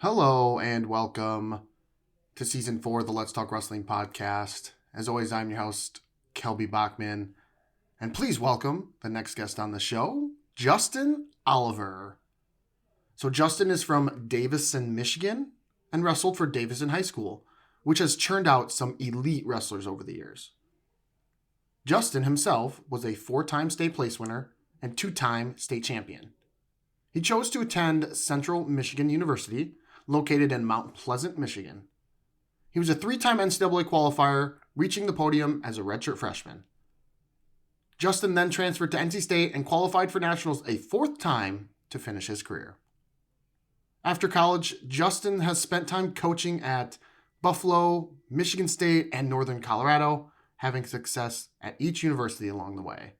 Hello and welcome to season 4 of the Let's Talk Wrestling podcast. As always, I'm your host, Kelby Bachman. And please welcome the next guest on the show, Justin Oliver. So Justin is from Davison, Michigan, and wrestled for Davison High School, which has churned out some elite wrestlers over the years. Justin himself was a 4-time state place winner and 2-time state champion. He chose to attend Central Michigan University, located in Mount Pleasant, Michigan. He was a 3-time NCAA qualifier, reaching the podium as a redshirt freshman. Justin then transferred to NC State and qualified for nationals a 4th time to finish his career. After college, Justin has spent time coaching at Buffalo, Michigan State, and Northern Colorado, having success at each university along the way.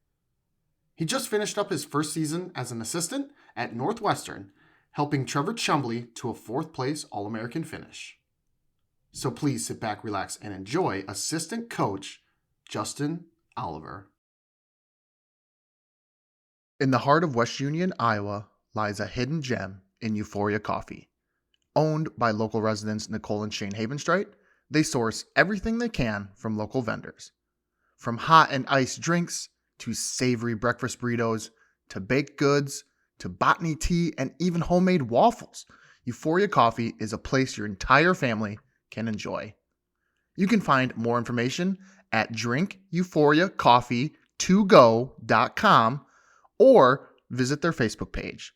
He just finished up his first season as an assistant at Northwestern, helping Trevor Chumbley to a 4th place All-American finish. So please sit back, relax, and enjoy assistant coach Justin Oliver. In the heart of West Union, Iowa, lies a hidden gem in Euphoria Coffee. Owned by local residents Nicole and Shane Havenstreit, they source everything they can from local vendors. From hot and iced drinks, to savory breakfast burritos, to baked goods, to botany tea, and even homemade waffles, Euphoria Coffee is a place your entire family can enjoy. You can find more information at drinkeuphoria.coffee2go.com or visit their Facebook page.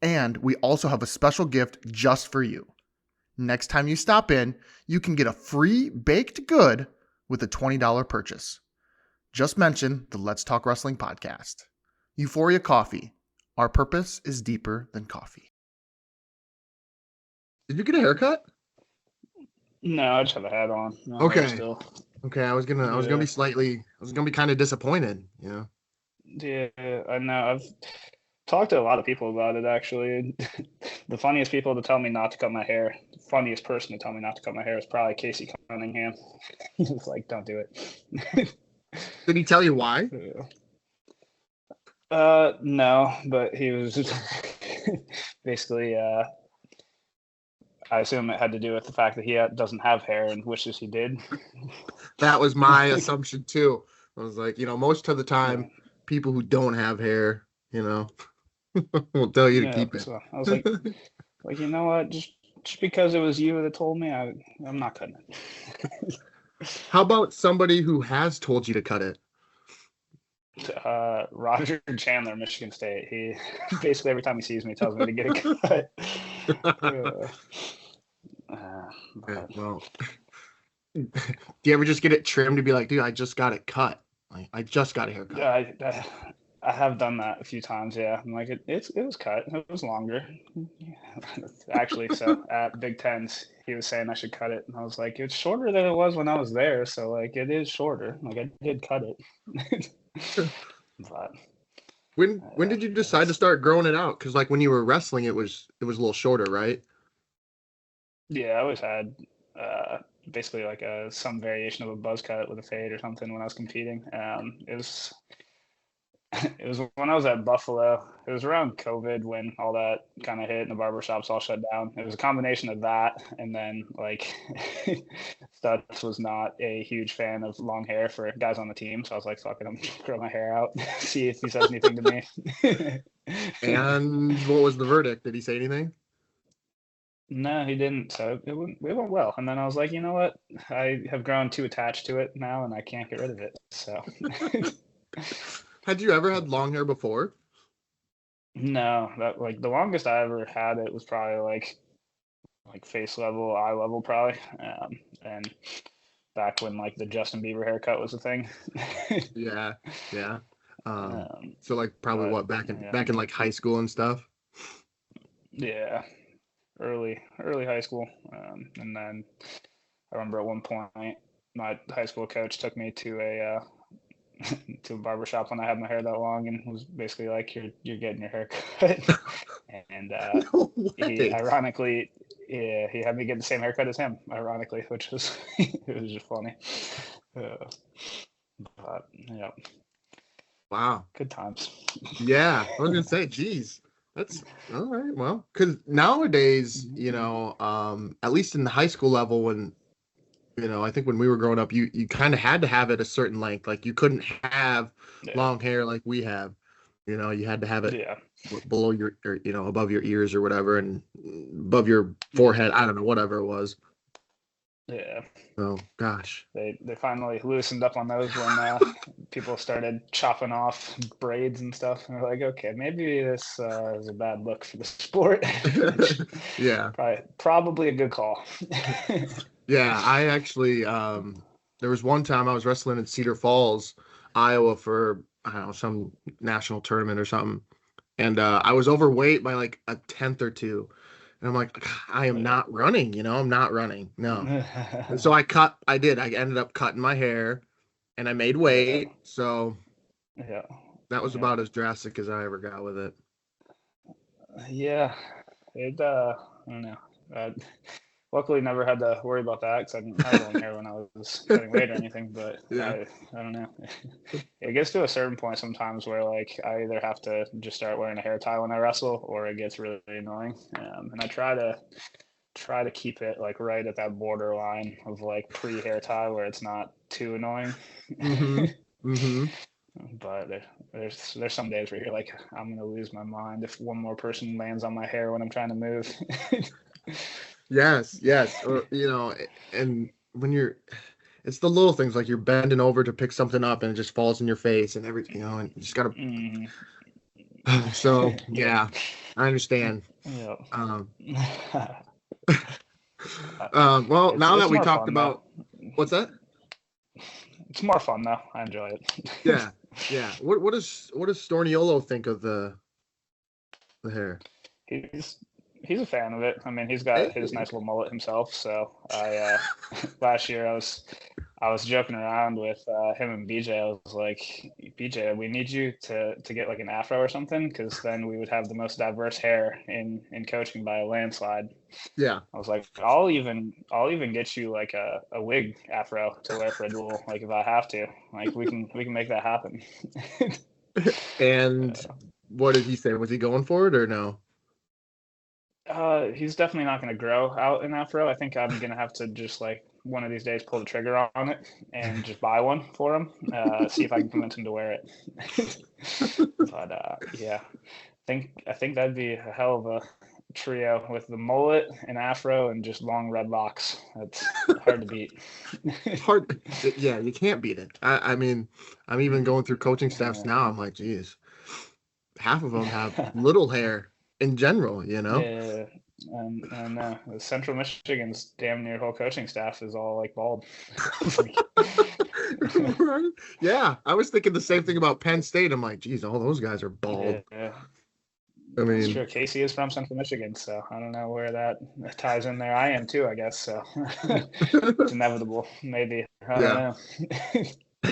And we also have a special gift just for you. Next time you stop in, you can get a free baked good with a $20 purchase. Just mention the Let's Talk Wrestling podcast. Euphoria Coffee. Our purpose is deeper than coffee. Did you get a haircut? No, I just have a hat on. Okay. Still. Okay, I was gonna be kind of disappointed, you know. Yeah, I know. I've talked to a lot of people about it, actually. The funniest people to tell me not to cut my hair, the funniest person to tell me not to cut my hair is probably Casey Cunningham. He was like, don't do it. Did he tell you why? No, but he was basically, I assume it had to do with the fact that he doesn't have hair and wishes he did. That was my assumption too. I was like, most of the time, people who don't have hair, will tell you to keep it. So I was like, you know what? Just because it was you that told me, I'm not cutting it. How about somebody who has told you to cut it? Roger Chandler, Michigan State. He basically every time he sees me tells me to get it cut. Well, do you ever just get it trimmed to be like, dude, I just got it cut? Like, I just got a haircut. Yeah, I have done that a few times. Yeah, I'm like, it was cut. It was longer. Actually, so at Big Tens, he was saying I should cut it, and I was like, it's shorter than it was when I was there, so like it is shorter. Like I did cut it. But when did you decide to start growing it out? Because like when you were wrestling, it was a little shorter, right? Yeah, I always had basically like some variation of a buzz cut with a fade or something when I was competing. It was when I was at Buffalo. It was around COVID when all that kind of hit and the barbershops all shut down. It was a combination of that and then like Stutz was not a huge fan of long hair for guys on the team. So I was like, fuck it, I'm gonna grow my hair out, see if he says anything to me. And what was the verdict? Did he say anything? No, he didn't. So it went well. And then I was like, you know what? I have grown too attached to it now and I can't get rid of it. So Had you ever had long hair before? No, that like the longest I ever had it was probably like face level, eye level probably. And back when like the Justin Bieber haircut was a thing. Yeah. So like probably back in like high school and stuff. Yeah, early high school. And then I remember at one point my high school coach took me to a to a barbershop when I had my hair that long and was basically like, you're getting your hair cut. And No he ironically, yeah, he had me get the same haircut as him, ironically, which was it was just funny. But yeah. Wow. Good times. Yeah, I was gonna say, geez. That's all right. Well, because nowadays, Mhm. at least in the high school level, when I think when we were growing up, you kind of had to have it a certain length. Like you couldn't have Yeah, long hair like we have. You had to have it yeah, below or, above your ears or whatever, and above your forehead. I yeah, don't know, whatever it was. yeah. Oh gosh. They finally loosened up on those when people started chopping off braids and stuff, and they're like, okay, maybe this is a bad look for the sport, which Yeah. probably a good call. Yeah, I actually there was one time I was wrestling in Cedar Falls, Iowa for I don't know, some national tournament or something. And I was overweight by like a tenth or two. And I'm like, I am Yeah. not running, I'm not running. No. And so I ended up cutting my hair and I made Yeah, weight. So yeah, that was yeah, about as drastic as I ever got with it. yeah. It I don't know. Uh, Luckily, never had to worry about that because I didn't have long hair when I was cutting weight or anything. But Yeah. I don't know. It gets to a certain point sometimes where like I either have to just start wearing a hair tie when I wrestle, or it gets really annoying. And I try to keep it like right at that borderline of like pre hair tie where it's not too annoying. Mm-hmm. Mm-hmm. But there's some days where you're like, I'm gonna lose my mind if one more person lands on my hair when I'm trying to move. Yes, yes. Or, and when it's the little things like you're bending over to pick something up and it just falls in your face and everything, and you just gotta. Mm, So yeah, yeah, I understand. yeah. Um, Uh, well, now that it's we more talked fun though. about what's that? It's more fun though. I enjoy it. Yeah, yeah. What does Storniolo think of the hair? he's he's a fan of it. I mean, he's got his Hey. nice little mullet himself. So I last year I was joking around with him and BJ. I was like, BJ, we need you to get like an afro or something, because then we would have the most diverse hair in coaching by a landslide. Yeah. I was like, I'll even get you like a wig afro to wear for a duel, like if I have to. Like we can make that happen. And what did he say? Was he going for it or no? He's definitely not going to grow out an afro. I think I'm going to have to just like one of these days pull the trigger on it and just buy one for him. See if I can convince him to wear it. But yeah, I think that'd be a hell of a trio with the mullet and afro and just long red locks. That's hard to beat. Hard. Yeah, you can't beat it. I mean, I'm even going through coaching staffs now. I'm like, geez, half of them have little hair in general. Yeah, and Central Michigan's damn near whole coaching staff is all like bald. It's like, Right? Yeah, I was thinking the same thing about Penn State. I'm like, geez, all those guys are bald. yeah, I that's mean, true. Casey is from Central Michigan, so I don't know where that ties in there. I am too, I guess. So it's inevitable, maybe. I don't yeah, know.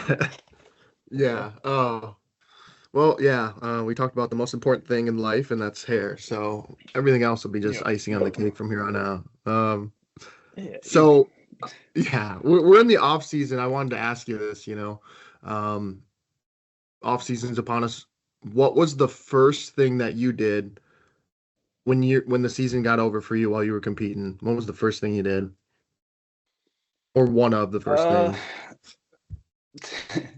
Yeah, yeah. Oh, well, yeah. We talked about the most important thing in life, and that's hair. So everything else will be just yeah, icing on the cake from here on out. yeah. Easy. So yeah, we're in the off season. I wanted to ask you this. Um, off season's upon us. What was the first thing that you did when the season got over for you while you were competing? What was the first thing you did, or one of the first Uh, things?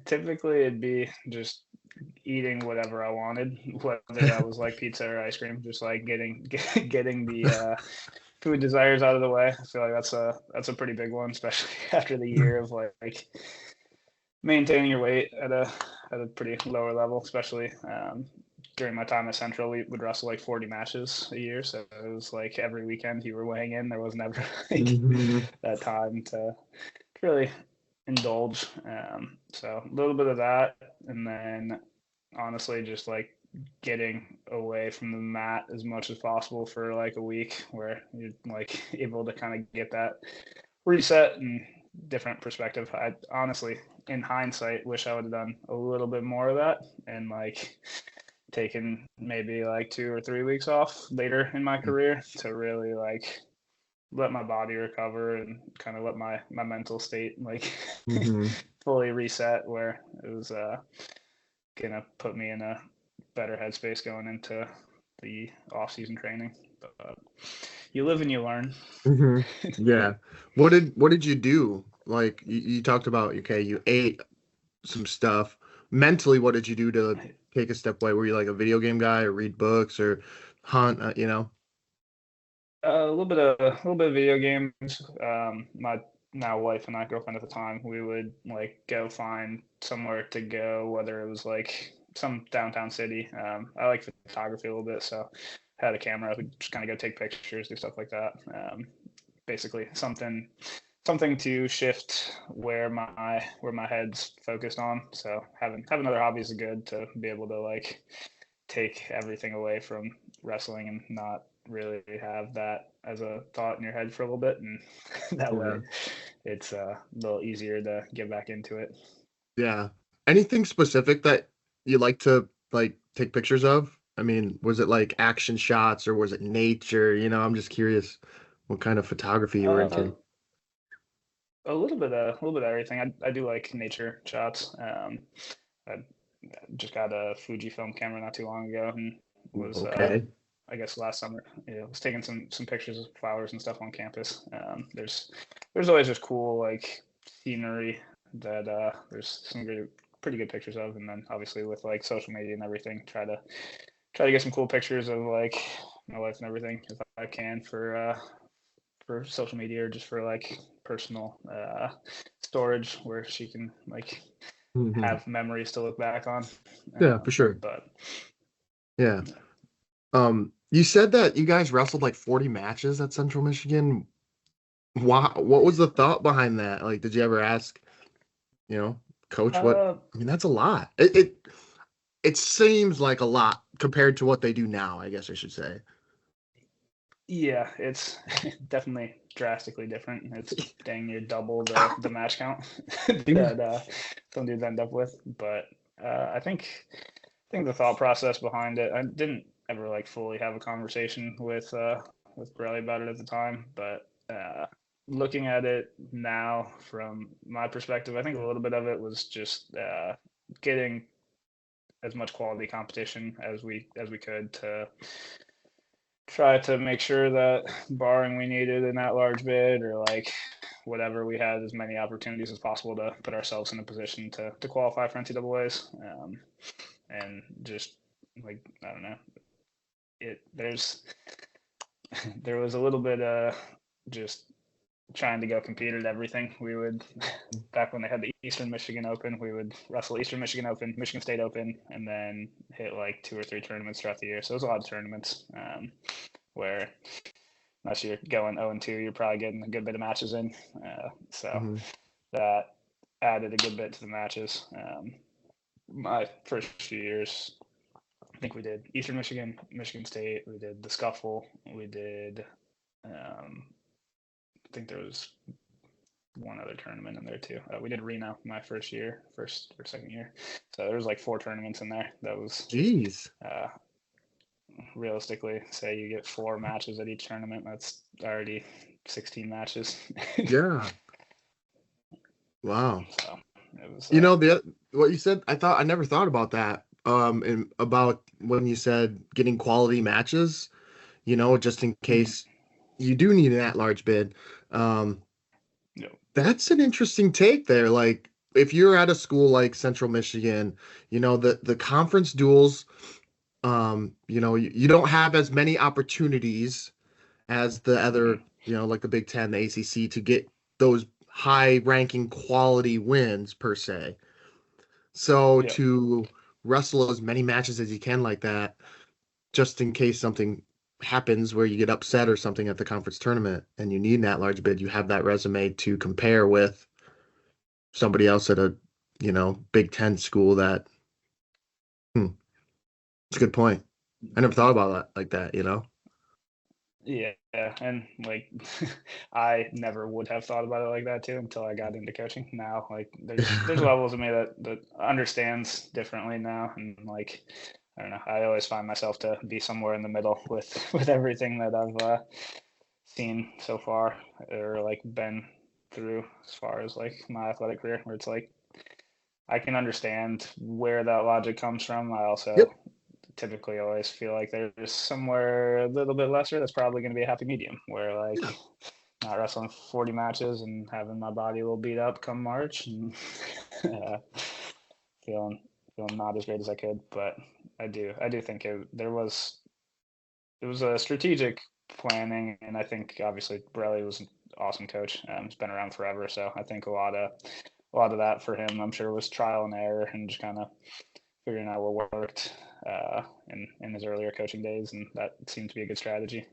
Typically it'd be just eating whatever I wanted, whether that was like pizza or ice cream, just like getting the food desires out of the way. I feel like that's a pretty big one, especially after the year of like maintaining your weight at a pretty lower level, especially during my time at Central, we would wrestle like 40 matches a year. So it was like every weekend you were weighing in. There was never like Mhm. that time to really indulge. So a little bit of that. And then honestly, just like getting away from the mat as much as possible for like a week where you're like able to kind of get that reset and different perspective. I honestly, in hindsight, wish I would have done a little bit more of that and like taken maybe like 2 or 3 weeks off later in my career to really like let my body recover and kind of let my mental state like Mhm. fully reset where it was gonna put me in a better headspace going into the off-season training. But you live and you learn. Hmm. Yeah. What did you do? Like you talked about, okay, you ate some stuff. Mentally, what did you do to take a step away? Were you like a video game guy or read books or hunt, you know? A little bit of video games. My now wife and I, girlfriend at the time, we would like go find somewhere to go, whether it was like some downtown city. I like photography a little bit, so had a camera. We just kind of go take pictures, do stuff like that. Basically, something to shift where my head's focused on. So having other hobbies is good to be able to like take everything away from wrestling and not really have that as a thought in your head for a little bit, and that way Yeah. it's a little easier to get back into it. Yeah. Anything specific that you like to like take pictures of? I mean, was it like action shots or was it nature? I'm just curious what kind of photography you were Uh, into. a little bit of everything. I do like nature shots. I just got a Fujifilm camera not too long ago, and was Okay. I guess last summer, was taking some pictures of flowers and stuff on campus. There's always just cool like scenery that there's some pretty good pictures of, and then obviously with like social media and everything, try to get some cool pictures of like my wife and everything if I can for social media or just for like personal storage where she can like Hmm. have memories to look back on. Yeah, for sure. But Yeah. You said that you guys wrestled like 40 matches at Central Michigan. Why, what was the thought behind that? Like, did you ever ask, you know, coach what? uh, I mean, that's a lot. It seems like a lot compared to what they do now, I guess I should say. yeah, it's definitely drastically different. It's dang near double the match count Yeah. that some dudes end up with. But I think the thought process behind it, I didn't ever like fully have a conversation with Brelly about it at the time, but looking at it now from my perspective, I think a little bit of it was just getting as much quality competition as we could to try to make sure that barring we needed in that large bid or like whatever, we had as many opportunities as possible to put ourselves in a position to qualify for NCAA's. And just like I don't know, there's there was a little bit just trying to go compete at everything. We would back when they had the Eastern Michigan Open, we would wrestle Eastern Michigan Open, Michigan State Open, and then hit like 2 or 3 tournaments throughout the year. So it was a lot of tournaments where unless you're going 0-2, you're probably getting a good bit of matches in. So Hmm. that added a good bit to the matches. My first few years, I think we did Eastern Michigan, Michigan State. We did the Scuffle. We did. I think there was one other tournament in there too. We did Reno my first or second year. So there was like 4 tournaments in there. That was Jeez. uh, realistically, say you get 4 matches at each tournament. That's already 16 matches. Yeah. Wow. So it was. What you said, I never thought about that. And about when you said getting quality matches, just in Mhm. case you do need an at-large bid. Um, Yep. that's an interesting take there. Like if you're at a school like Central Michigan, the conference duels, you don't have as many opportunities as the other, Mhm. like the Big Ten, the ACC, to get those high-ranking quality wins per se. So Yep. to wrestle as many matches as you can like that, just in case something happens where you get upset or something at the conference tournament and you need that large bid, you have that resume to compare with somebody else at a, Big Ten school that, hmm, it's a good point. I never thought about that like that. Yeah, and like I never would have thought about it like that too until I got into coaching. Now, like there's levels of me that understands differently now, and like I don't know. I always find myself to be somewhere in the middle with with everything that I've seen so far or like been through as far as like my athletic career, where it's like I can understand where that logic comes from. I also Yep. typically always feel like there's somewhere a little bit lesser that's probably going to be a happy medium where like not wrestling 40 matches and having my body a little beat up come March and feeling not as great as I could. But I do think it was a strategic planning, and I think obviously Borelli was an awesome coach. He's been around forever, so I think a lot of that for him, I'm sure, was trial and error and just kind of figuring out what worked in his earlier coaching days, and that seemed to be a good strategy.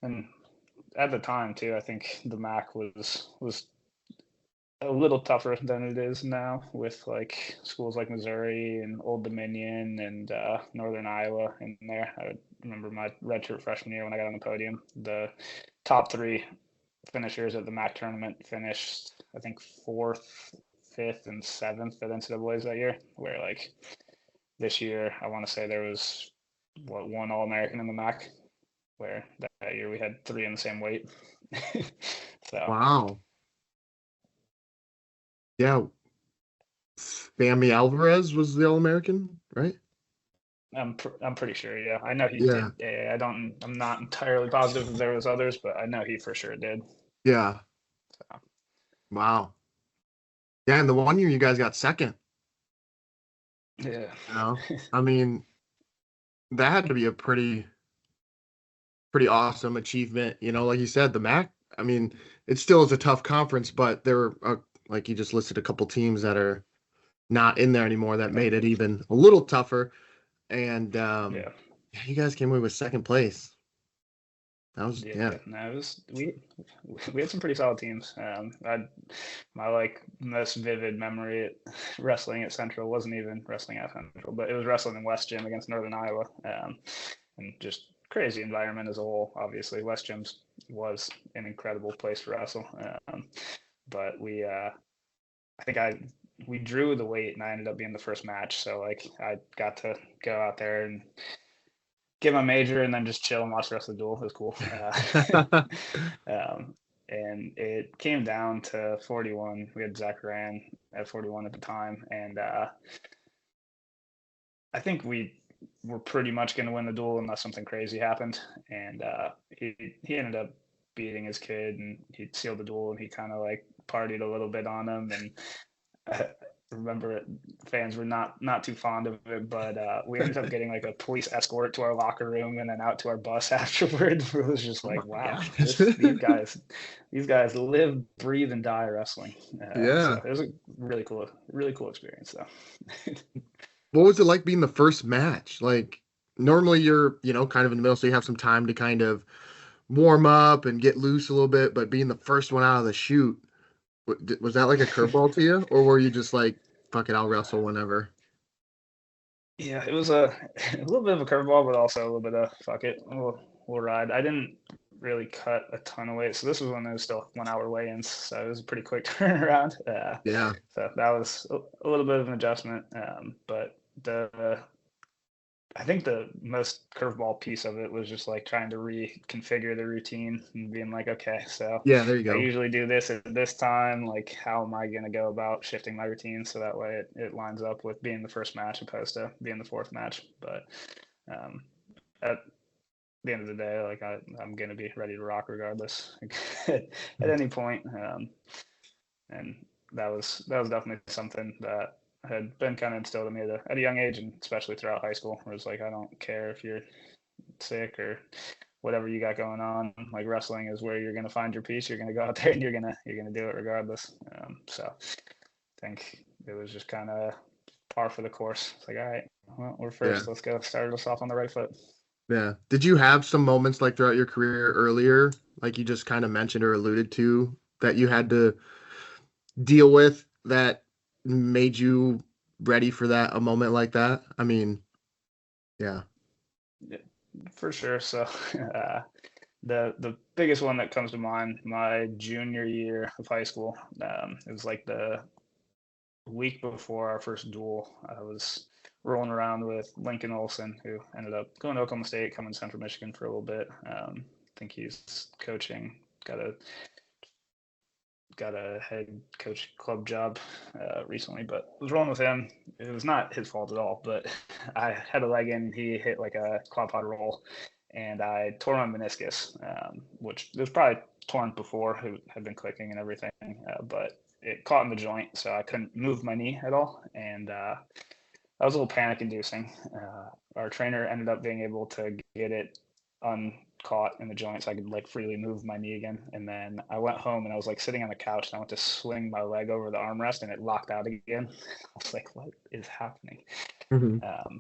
And at the time too, I think the MAC was a little tougher than it is now with like schools like Missouri and Old Dominion and Northern Iowa in there. I remember my redshirt freshman year when I got on the podium, the top 3 finishers at the MAC tournament finished, I think, 4th, 5th, and 7th at NCAA's that year, where like this year, I want to say there was one All-American in the MAC, where that year we had 3 in the same weight. So Wow. Yeah. Sammy Alvarez was the All-American, right? I'm pretty sure. Yeah, I know he Yeah. did. I'm not entirely positive if there was others, but I know he for sure did. Yeah. So. Wow. Yeah, and the one year you guys got second. Yeah. You know, I mean, that had to be a pretty awesome achievement. You know, like you said, the MAC. I mean, it still is a tough conference, but there were like you just listed a couple teams that are not in there anymore that made it even a little tougher. And Yeah. you guys came away with second place. That was Yeah. No, it was we had some pretty solid teams. My like most vivid memory at wrestling at Central wasn't even wrestling at Central, but it was wrestling in West Gym against Northern Iowa, and just crazy environment as a whole. Obviously, West Gym's was an incredible place to wrestle, but we drew the weight, and I ended up being the first match. So like I got to go out there and get my major, and then just chill and watch the rest of the duel. It was cool. And it came down to 41. We had Zach Ryan at 41 at the time, and I think we were pretty much going to win the duel unless something crazy happened. And he ended up beating his kid, and he sealed the duel, and he kind of like partied a little bit on him. And I remember fans were not too fond of it, but we ended up getting like a police escort to our locker room and then out to our bus afterward. It was just like, wow, these guys live, breathe, and die wrestling. Yeah. So it was a really cool experience, though. What was it like being the first match? Like normally you're, kind of in the middle, so you have some time to kind of warm up and get loose a little bit, but being the first one out of the chute, was that like a curveball to you, or were you just like, fuck it, I'll wrestle whenever? Yeah, it was a little bit of a curveball, but also a little bit of fuck it, we'll ride. I didn't really cut a ton of weight, so this was when it was still 1 hour weigh-ins, so it was a pretty quick turnaround. Yeah. So that was a little bit of an adjustment, but I think the most curveball piece of it was just like trying to reconfigure the routine and being like, okay, so Yeah, there you I go. usually do this at this time. Like, how am I going to go about shifting my routine so that way it lines up with being the first match opposed to being the fourth match? But at the end of the day, like I'm going to be ready to rock regardless at any point. And that was definitely something that had been kind of instilled in me at a young age, and especially throughout high school, where it's like, I don't care if you're sick or whatever you got going on. Like, wrestling is where you're going to find your peace. You're going to go out there and you're going to do it regardless. So I think it was just kind of par for the course. It's like, all right, well, we're Yeah. first. Let's go start us off on the right foot. Yeah. Did you have some moments like throughout your career earlier, like you just kind of mentioned or alluded to, that you had to deal with that made you ready for a moment like that? I mean, yeah. Yeah, for sure. So the biggest one that comes to mind, my junior year of high school, it was like the week before our first duel. I was rolling around with Lincoln Olson, who ended up going to Oklahoma State, coming to Central Michigan for a little bit. I think he's coaching, got a got a head coach club job recently, but was rolling with him. It was not his fault at all, but I had a leg in. He hit like a quad pod roll, and I tore my meniscus, which it was probably torn before. It had been clicking and everything, but it caught in the joint, so I couldn't move my knee at all, and that was a little panic-inducing. Our trainer ended up being able to get it uncaught in the joint, so I could like freely move my knee again. And then I went home and I was like sitting on the couch, and I went to swing my leg over the armrest, and it locked out again. I was like, "What is happening?" Mm-hmm.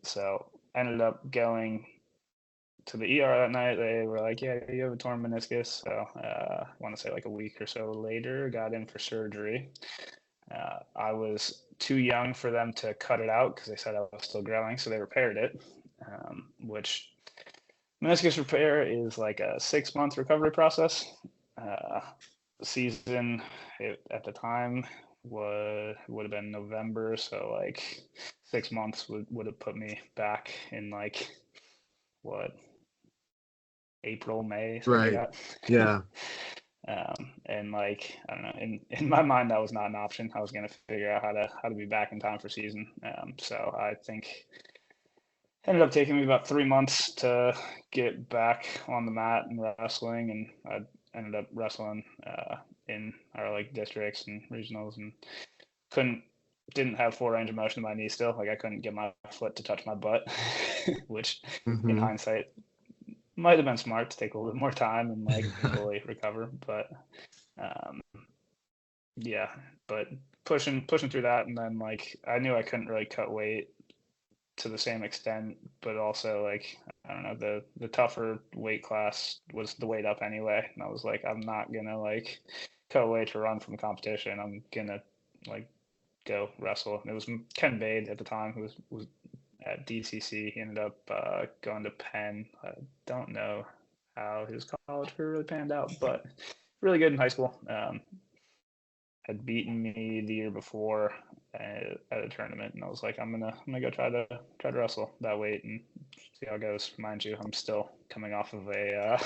So I ended up going to the ER that night. They were like, "Yeah, you have a torn meniscus." So I want to say like a week or so later, got in for surgery. I was too young for them to cut it out because they said I was still growing, so they repaired it, which meniscus repair is like a 6-month recovery process. Season at the time would have been November, so like 6 months would have put me back in like what, April, May, something Right. like that. Yeah. And like I don't know, in my mind that was not an option. I was gonna figure out how to be back in time for season. So I think ended up taking me about 3 months to get back on the mat and wrestling, and I ended up wrestling in our like districts and regionals, and didn't have full range of motion in my knee still. Like I couldn't get my foot to touch my butt, which in Mm-hmm. hindsight might have been smart to take a little bit more time and like fully recover. But um, yeah, but pushing through that, and then like I knew I couldn't really cut weight to the same extent, but also like I don't know, the tougher weight class was the weight up anyway, and I was like, I'm not gonna like cut weight to run from the competition. I'm gonna like go wrestle. And it was Ken Bade at the time who was at DCC. He ended up going to Penn. I don't know how his college career really panned out, but really good in high school. Had beaten me the year before at a tournament, and I was like, I'm gonna go try to wrestle that weight and see how it goes. Mind you, I'm still coming off of a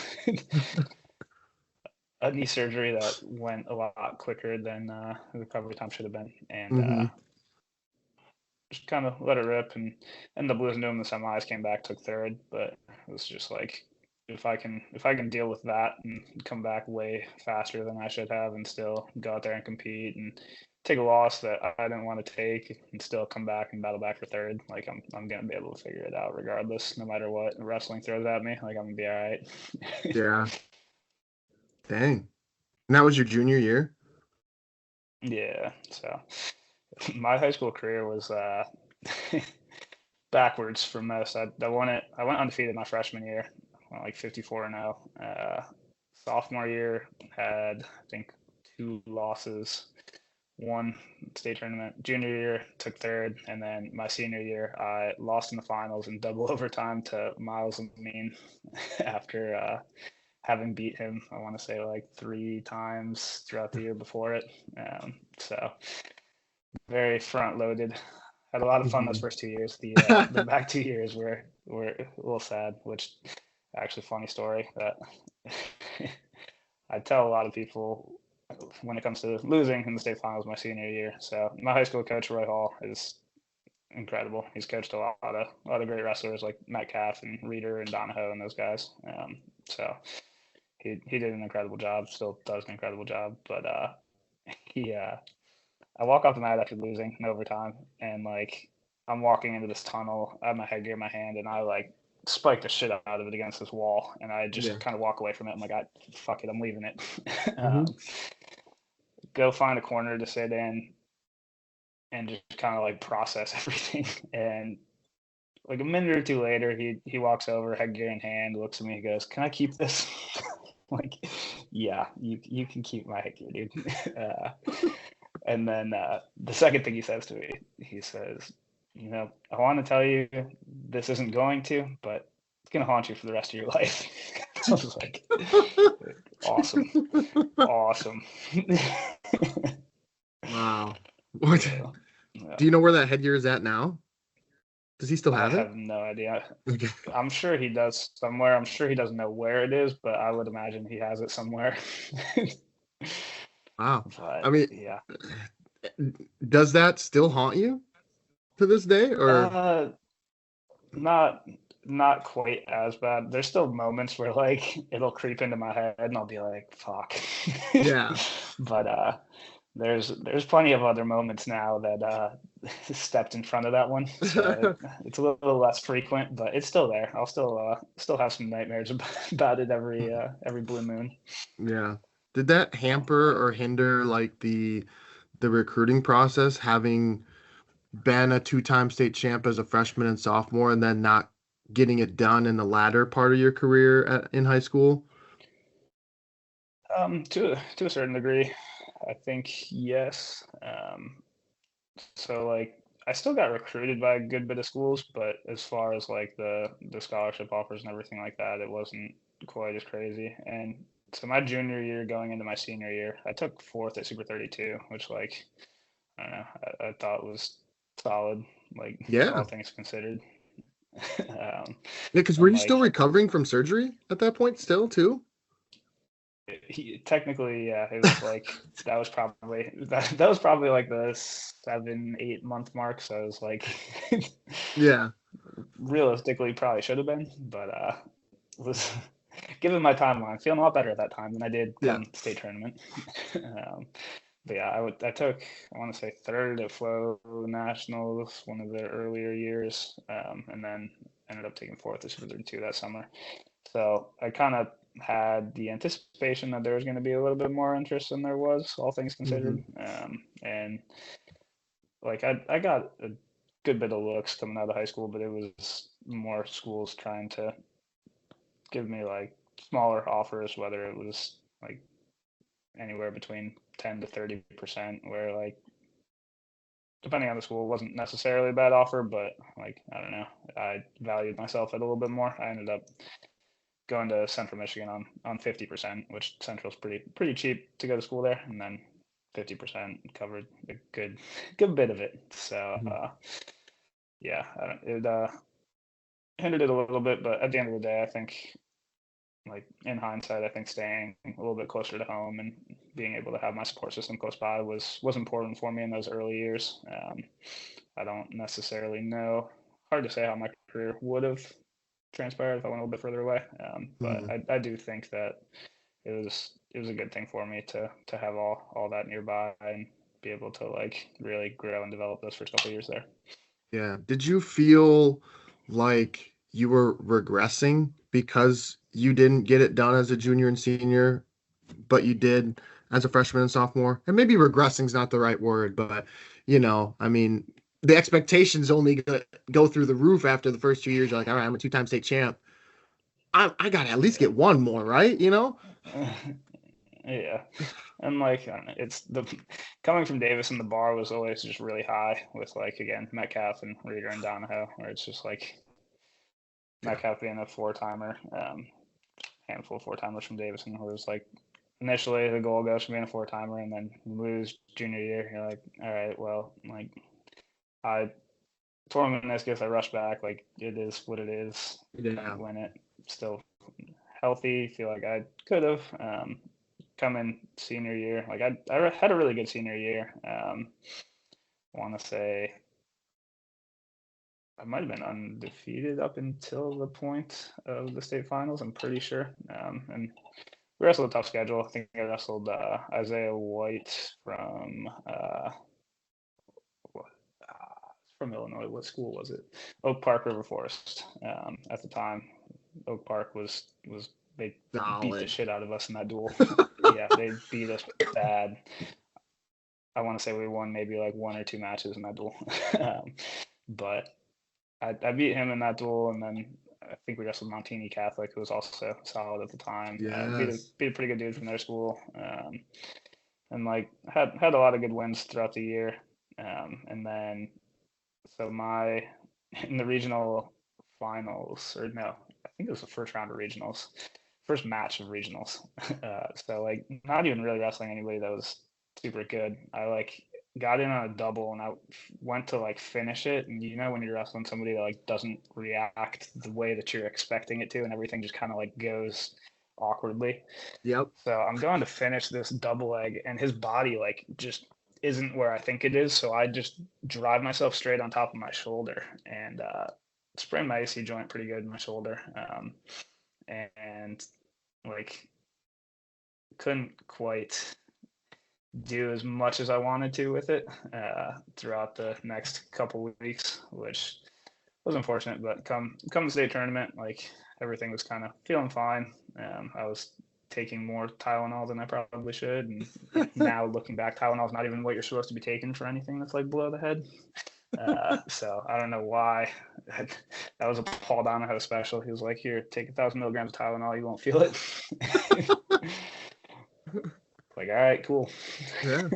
knee surgery that went a lot quicker than the recovery time should have been, and Mm-hmm. just kind of let it rip and ended up losing to him in the semis. Came back, took third, but it was just like if I can deal with that and come back way faster than I should have, and still go out there and compete and take a loss that I didn't want to take, and still come back and battle back for third, like I'm gonna be able to figure it out regardless, no matter what wrestling throws at me. Like I'm gonna be all right. Yeah. Dang. And that was your junior year? Yeah. So my high school career was backwards for most. I won it. I went undefeated my freshman year, went like 54-0. Sophomore year had I think 2 losses, one state tournament. Junior year took third, and then my senior year I lost in the finals in double overtime to Miles and Mean after having beat him. I want to say like 3 times throughout the year before it. So very front loaded. Had a lot of fun those Mm-hmm. first 2 years. The back 2 years were a little sad, which actually funny story that I tell a lot of people when it comes to losing in the state finals my senior year. So my high school coach Roy Hall is incredible. He's coached a lot of great wrestlers like Metcalf and Reeder and Donahoe and those guys. So he did an incredible job. Still does an incredible job. But he I walk off the mat after losing in overtime, and like I'm walking into this tunnel. I have my headgear in my hand, and I like spike the shit out of it against this wall, and I just Yeah. kind of walk away from it. I'm like, fuck it, I'm leaving it. Mm-hmm. Go find a corner to sit in, and just kind of like process everything. And like a minute or two later, he walks over, headgear in hand, looks at me, he goes, "Can I keep this?" Like, yeah, you can keep my headgear, dude. And then the second thing he says to me, he says, I want to tell you this isn't going to, but it's going to haunt you for the rest of your life. I was like, awesome. Awesome. Wow. What? So, yeah, Do you know where that headgear is at now? Does he still I have it? have no idea. Okay. I'm sure he does somewhere. I'm sure he doesn't know where it is, but I would imagine he has it somewhere. Wow. I But mean, yeah, does that still haunt you to this day, or? uh, not not quite as bad. There's still moments where like it'll creep into my head and I'll be like, fuck. Yeah. But there's plenty of other moments now that stepped in front of that one, so it's a little less frequent, but it's still there. I'll still have some nightmares about it every blue moon. Yeah. Did that hamper or hinder like the recruiting process, having been a two-time state champ as a freshman and sophomore, and then not getting it done in the latter part of your career in high school? To a certain degree, I think yes. So like I still got recruited by a good bit of schools, but as far as like the scholarship offers and everything like that, it wasn't quite as crazy. And so my junior year going into my senior year, I took fourth at Super 32, which like I don't know, I thought was solid, like Yeah. all things considered. um, Yeah, because were and you still like recovering from surgery at that point still too? technically, yeah, it was like that was probably like the 7 8 month mark. So it was like Yeah. realistically probably should have been, but was given my timeline, feeling a lot better at that time than I did Yeah. come state tournament. But yeah, I took I want to say third at Flow Nationals one of the earlier years, and then ended up taking fourth at Super 32 that summer. So I kind of had the anticipation that there was going to be a little bit more interest than there was, all things Hmm. considered. And like I got a good bit of looks coming out of high school, but it was more schools trying to give me like smaller offers, whether it was like anywhere between 10 to 30%, where like depending on the school, it wasn't necessarily a bad offer, but like I don't know, I valued myself at a little bit more. I ended up going to Central Michigan on 50%, which Central's pretty cheap to go to school there, and then 50% covered a good bit of it. So yeah, it hindered it a little bit, but at the end of the day, I think like in hindsight, I think staying a little bit closer to home and being able to have my support system close by was important for me in those early years. I don't necessarily know. Hard to say how my career would have transpired if I went a little bit further away. But Hmm. I do think that it was a good thing for me to have all that nearby and be able to like really grow and develop those first couple of years there. Yeah. Did you feel like you were regressing because you didn't get it done as a junior and senior, but you did as a freshman and sophomore? And maybe regressing is not the right word, but I mean, the expectations only go through the roof after the first 2 years. You're like, all right, I'm a two-time state champ. I got to at least Yeah. get one more, right? Yeah, and like I don't know, it's the coming from Davis and the bar was always just really high with like again Metcalf and Reeder and Donahoe, where it's just like Yeah. Metcalf being a four timer, handful of four timers from Davison, who was like initially the goal goes from being a four timer, and then lose junior year. You're like, all right, well, like I tore my meniscus, I rushed back, like it is what it is. Couldn't Yeah. win it. Still healthy. Feel like I could have. Come in senior year, like I had a really good senior year. I want to say I might have been undefeated up until the point of the state finals. I'm pretty sure. And we wrestled a tough schedule. I think I wrestled Isaiah White from Illinois. What school was it? Oak Park River Forest. At the time, Oak Park was they beat the Solid. shit out of us in that duel. Yeah, they beat us bad. I want to say we won maybe like one or two matches in that duel. But I beat him in that duel, and then I think we wrestled Montini Catholic, who was also solid at the time. Yes. Beat a pretty good dude from their school, and like had a lot of good wins throughout the year. And then so my in the regional finals, or no, I think it was the first round of regionals, first match of regionals. So like not even really wrestling anybody that was super good. I like got in on a double and I went to like finish it, and when you're wrestling somebody that like doesn't react the way that you're expecting it to, and everything just kind of like goes awkwardly. Yep. So I'm going to finish this double leg, and his body like just isn't where I think it is. So I just drive myself straight on top of my shoulder and sprained my AC joint pretty good in my shoulder. And like couldn't quite do as much as I wanted to with it throughout the next couple weeks, which was unfortunate. But come the state tournament, like everything was kind of feeling fine. I was taking more Tylenol than I probably should, and now looking back, Tylenol is not even what you're supposed to be taking for anything that's like below the head. So I don't know why. That was a Paul Donahoe special. He was like, "Here, take 1,000 milligrams of Tylenol. You won't feel it." Like, all right, cool. Yeah.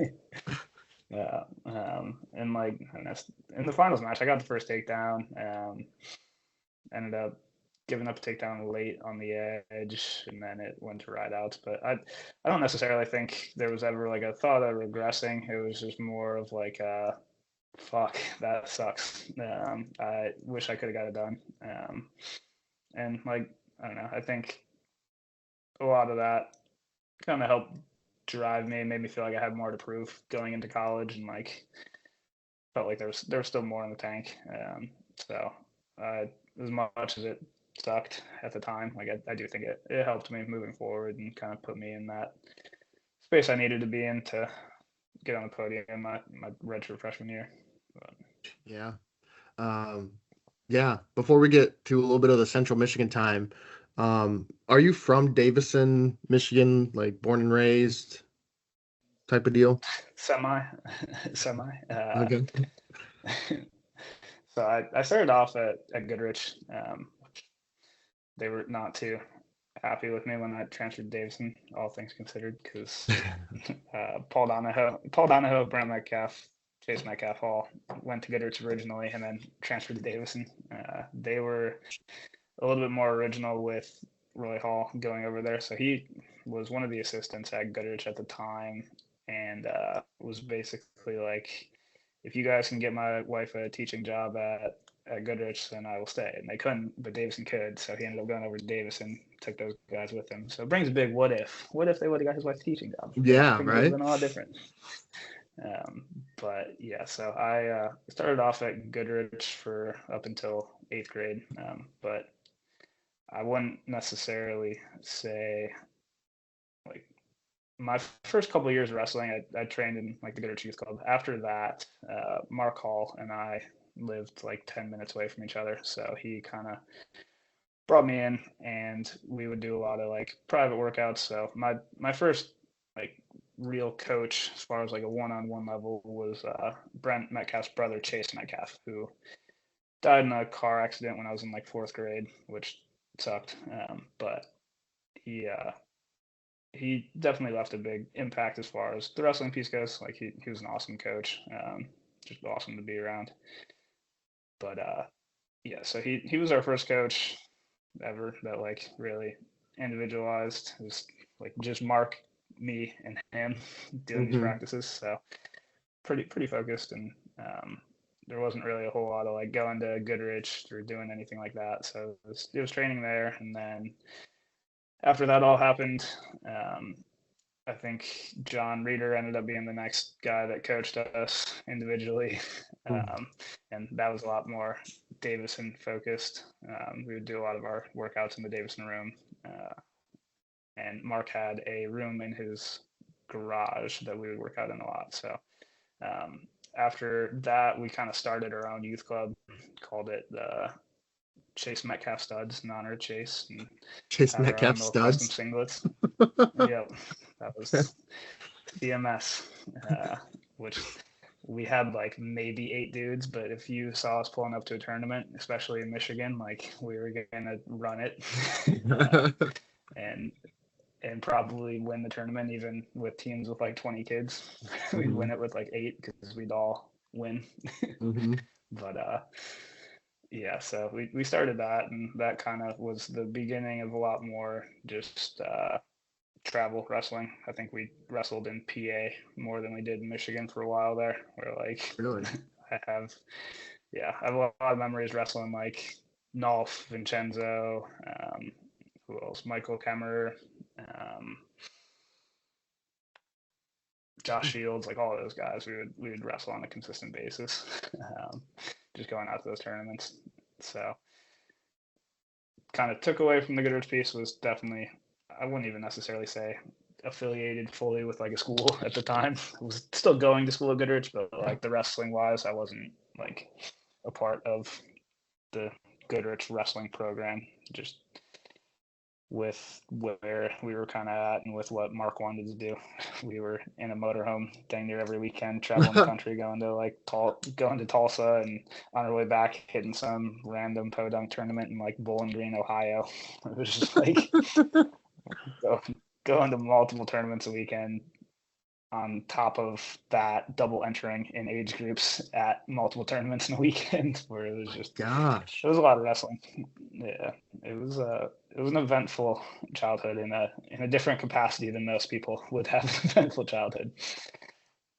And like in the finals match, I got the first takedown. Ended up giving up a takedown late on the edge, and then it went to ride outs. But I don't necessarily think there was ever like a thought of regressing. It was just more of like, fuck, that sucks. I wish I could have got it done. And like, I don't know. I think a lot of that kind of helped drive me, made me feel like I had more to prove going into college, and like felt like there was still more in the tank. So as much as it sucked at the time, like I do think it helped me moving forward and kind of put me in that space I needed to be in to get on the podium in my redshirt freshman year. But. Yeah. Yeah. Before we get to a little bit of the Central Michigan time, are you from Davison, Michigan, like born and raised type of deal? Semi. Okay. So I started off at Goodrich. They were not too happy with me when I transferred to Davison, all things considered, because Paul Donahoe, Brent Metcalf, Chase Metcalf all went to Goodrich originally and then transferred to Davison. They were a little bit more original with Roy Hall going over there. So he was one of the assistants at Goodrich at the time, and was basically like, if you guys can get my wife a teaching job at Goodrich, then I will stay. And they couldn't, but Davison could. So he ended up going over to Davison, took those guys with him. So it brings a big what if. What if they would have got his wife a teaching job? Yeah, Things right. would have been a lot different. But yeah, so I started off at Goodrich for up until 8th grade. But I wouldn't necessarily say like my first couple of years of wrestling, I trained in like the Goodrich Youth Club. After that, Mark Hall and I lived like 10 minutes away from each other. So he kind of brought me in and we would do a lot of like private workouts. So my first like real coach as far as like a one-on-one level was Brent Metcalf's brother, Chase Metcalf, who died in a car accident when I was in like 4th grade, which sucked. But he definitely left a big impact as far as the wrestling piece goes. Like he was an awesome coach, just awesome to be around. But yeah, so he was our first coach ever that like really individualized. It was like just Mark, me, and him doing these practices. So pretty focused, and there wasn't really a whole lot of like going to Goodrich or doing anything like that. So it was training there, and then after that all happened, I think John Reeder ended up being the next guy that coached us individually. And that was a lot more Davison focused. We would do a lot of our workouts in the Davison room. And Mark had a room in his garage that we would work out in a lot. So after that, we kind of started our own youth club, called it the Chase Metcalf Studs in honor of Chase. And Chase Metcalf Studs. Singlets. Yep, that was CMS, which we had like maybe 8 dudes, but if you saw us pulling up to a tournament, especially in Michigan, like we were gonna run it and probably win the tournament even with teams with like 20 kids. We'd win it with like 8 because we'd all win. But yeah, so we started that, and that kind of was the beginning of a lot more just travel wrestling. I think we wrestled in PA more than we did in Michigan for a while there. Where like Really? I have a lot of memories wrestling like Nolf, Vincenzo, who else? Michael Kemmer, Josh Shields, like all of those guys, we would wrestle on a consistent basis, just going out to those tournaments. So kind of took away from the Goodrich piece was definitely, I wouldn't even necessarily say affiliated fully with like a school at the time. I was still going to school at Goodrich, but like the wrestling wise, I wasn't like a part of the Goodrich wrestling program. Just with where we were kind of at and with what Mark wanted to do, we were in a motorhome dang near every weekend, traveling the country, going to Tulsa, and on our way back hitting some random podunk tournament in like Bowling Green, Ohio. It was just like going to multiple tournaments a weekend. On top of that, double entering in age groups at multiple tournaments in a weekend, where it was just Gosh, it was a lot of wrestling. Yeah, it was an eventful childhood in a different capacity than most people would have an eventful childhood.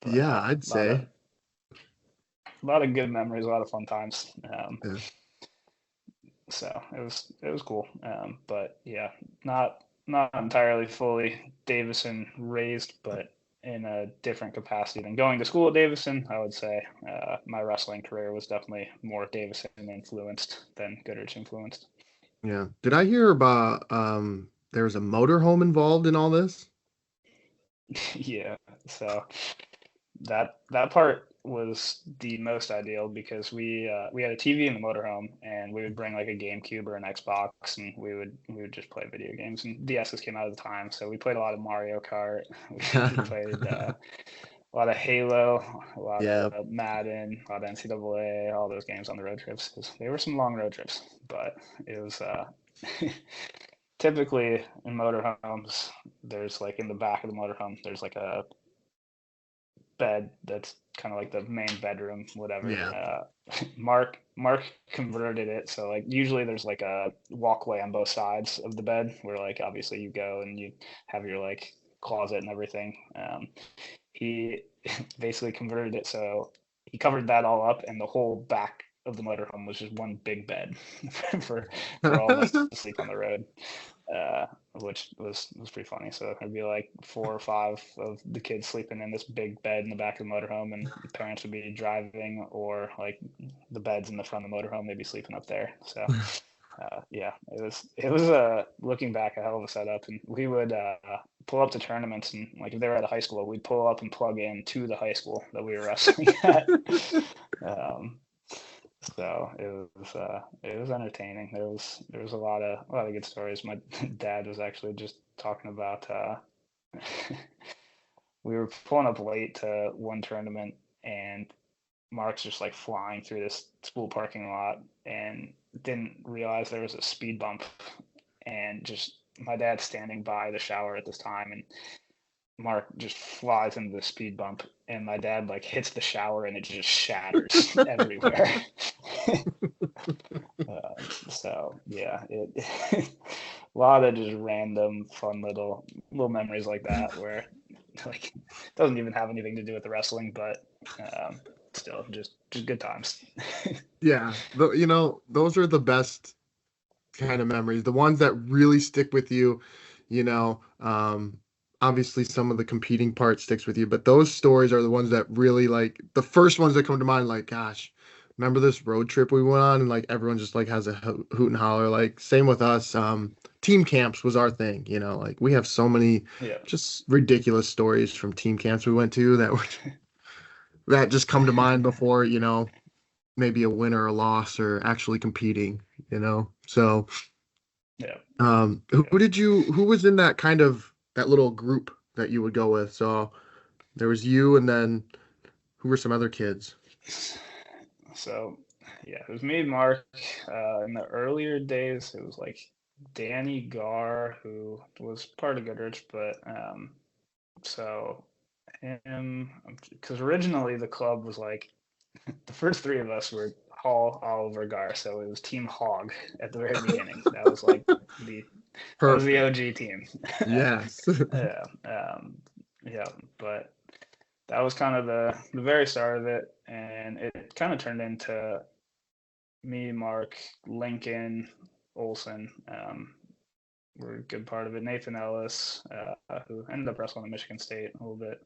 But, yeah, I'd say. A lot of good memories, a lot of fun times. Yeah. So it was cool. But yeah, not entirely fully Davison raised, but in a different capacity than going to school at Davison. I would say my wrestling career was definitely more Davison influenced than Goodrich influenced. Yeah. Did I hear about there was a motorhome involved in all this? Yeah. So that part was the most ideal because we had a TV in the motorhome, and we would bring like a GameCube or an Xbox, and we would just play video games. And DSs came out at the time, so we played a lot of Mario Kart. We played a lot of Halo, a lot Yeah. of Madden, a lot of NCAA, all those games on the road trips, because they were some long road trips. But it was typically in motorhomes, there's like in the back of the motorhome, there's like a bed that's kind of like the main bedroom, whatever. Yeah. Mark converted it so like usually there's like a walkway on both sides of the bed where like obviously you go and you have your like closet and everything. He basically converted it so he covered that all up, and the whole back of the motorhome was just one big bed for all of us to sleep on the road. Which was pretty funny. So there'd be like 4 or 5 of the kids sleeping in this big bed in the back of the motorhome, and the parents would be driving, or like the beds in the front of the motorhome, they'd be sleeping up there. So yeah, it was looking back a hell of a setup, and we would pull up to tournaments, and like if they were at a high school, we'd pull up and plug in to the high school that we were wrestling at. So it was entertaining. There was a lot of good stories. My dad was actually just talking about we were pulling up late to one tournament, and Mark's just like flying through this school parking lot and didn't realize there was a speed bump, and just my dad's standing by the shower at this time, and Mark just flies into the speed bump, and my dad like hits the shower, and it just shatters everywhere. So yeah, a lot of just random fun little memories like that, where like doesn't even have anything to do with the wrestling, but still just good times. Yeah. Those are the best kind of memories. The ones that really stick with you, you know. Obviously some of the competing part sticks with you, but those stories are the ones that really like the first ones that come to mind, like, gosh, remember this road trip we went on, and like everyone just like has a hoot and holler. Like same with us. Team camps was our thing, like we have so many just ridiculous stories from team camps we went to that just come to mind before, maybe a win or a loss or actually competing, So Yeah. who was in that little group that you would go with? So there was you, and then who were some other kids? So yeah, it was me, Mark. In the earlier days, it was like Danny Garr, who was part of Goodrich, but so him, because originally the club was like the first 3 of us were Hall, Oliver, Gar, so it was Team Hog at the very beginning. That was like that was the OG team. Yes. Yeah, yeah, but that was kind of the very start of it, and it kind of turned into me, Mark, Lincoln, Olson, were a good part of it. Nathan Ellis, who ended up wrestling at Michigan State a little bit.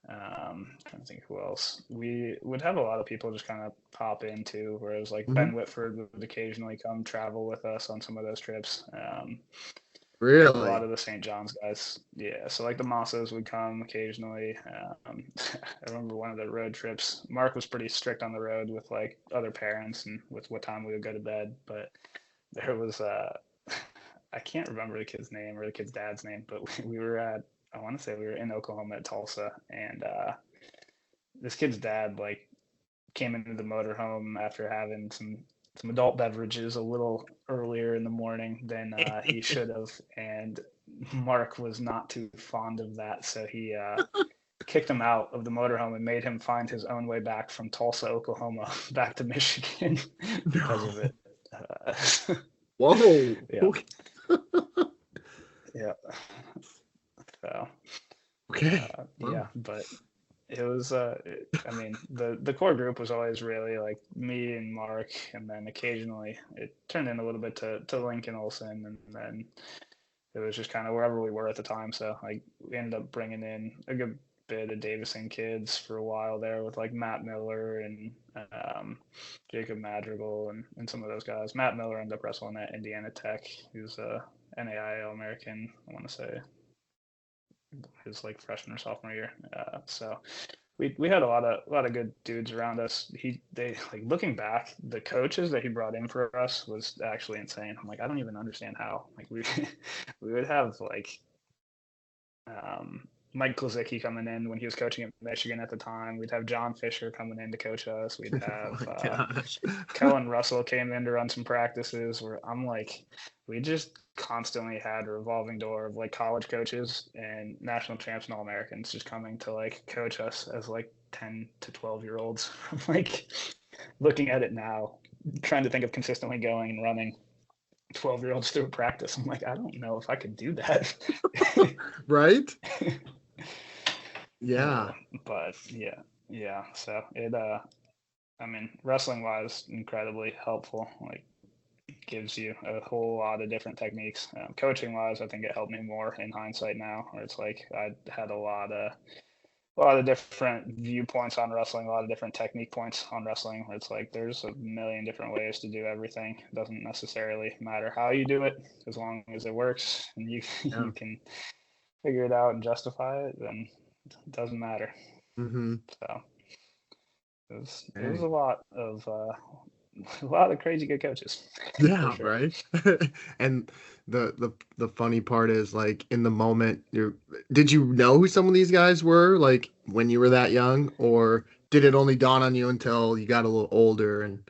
Trying to think who else. We would have a lot of people just kind of pop into, whereas like Mhm. Ben Whitford would occasionally come travel with us on some of those trips. A lot Really? of the St. John's guys, yeah. So like the Massas would come occasionally. I remember one of the road trips. Mark was pretty strict on the road with like other parents and with what time we would go to bed. But there was I can't remember the kid's name or the kid's dad's name, but we were at I want to say we were in Oklahoma at Tulsa, and this kid's dad like came into the motorhome after having some adult beverages a little earlier in the morning than he should have, and Mark was not too fond of that, so he kicked him out of the motorhome and made him find his own way back from Tulsa, Oklahoma, back to Michigan because of No. it. Uh, Whoa. yeah, Okay. yeah. So Okay. yeah, Wow. but it was I mean the core group was always really like me and Mark, and then occasionally it turned in a little bit to Lincoln Olson, and then it was just kind of wherever we were at the time. So like we ended up bringing in a good bit of Davison kids for a while there with like Matt Miller and Jacob Madrigal and some of those guys. Matt Miller ended up wrestling at Indiana Tech. He was a NAIA American, I want to say, his like freshman or sophomore year. So we had a lot of good dudes around us. They like looking back, the coaches that he brought in for us was actually insane. I'm like, I don't even understand how. Like we we would have like Mike Klazicki coming in when he was coaching at Michigan at the time. We'd have John Fisher coming in to coach us. We'd Oh have my gosh. Kellen Russell came in to run some practices where I'm like, we just constantly had a revolving door of like college coaches and national champs and all Americans just coming to like coach us as like 10 to 12-year-olds. I'm like looking at it now, trying to think of consistently going and running 12-year-olds through a practice. I'm like, I don't know if I could do that. Right? Yeah. But yeah. So it I mean, wrestling wise, incredibly helpful. Like, gives you a whole lot of different techniques. Coaching wise, I think it helped me more in hindsight now, where it's like I had a lot of different viewpoints on wrestling, a lot of different technique points on wrestling. Where it's like there's a million different ways to do everything. It doesn't necessarily matter how you do it, as long as it works and you Yeah. you can figure it out and justify it. Then it doesn't matter. Mm-hmm. So it was Dang. a lot of crazy good coaches for Yeah, sure. right. And the funny part is like in the moment did you know who some of these guys were like when you were that young, or did it only dawn on you until you got a little older and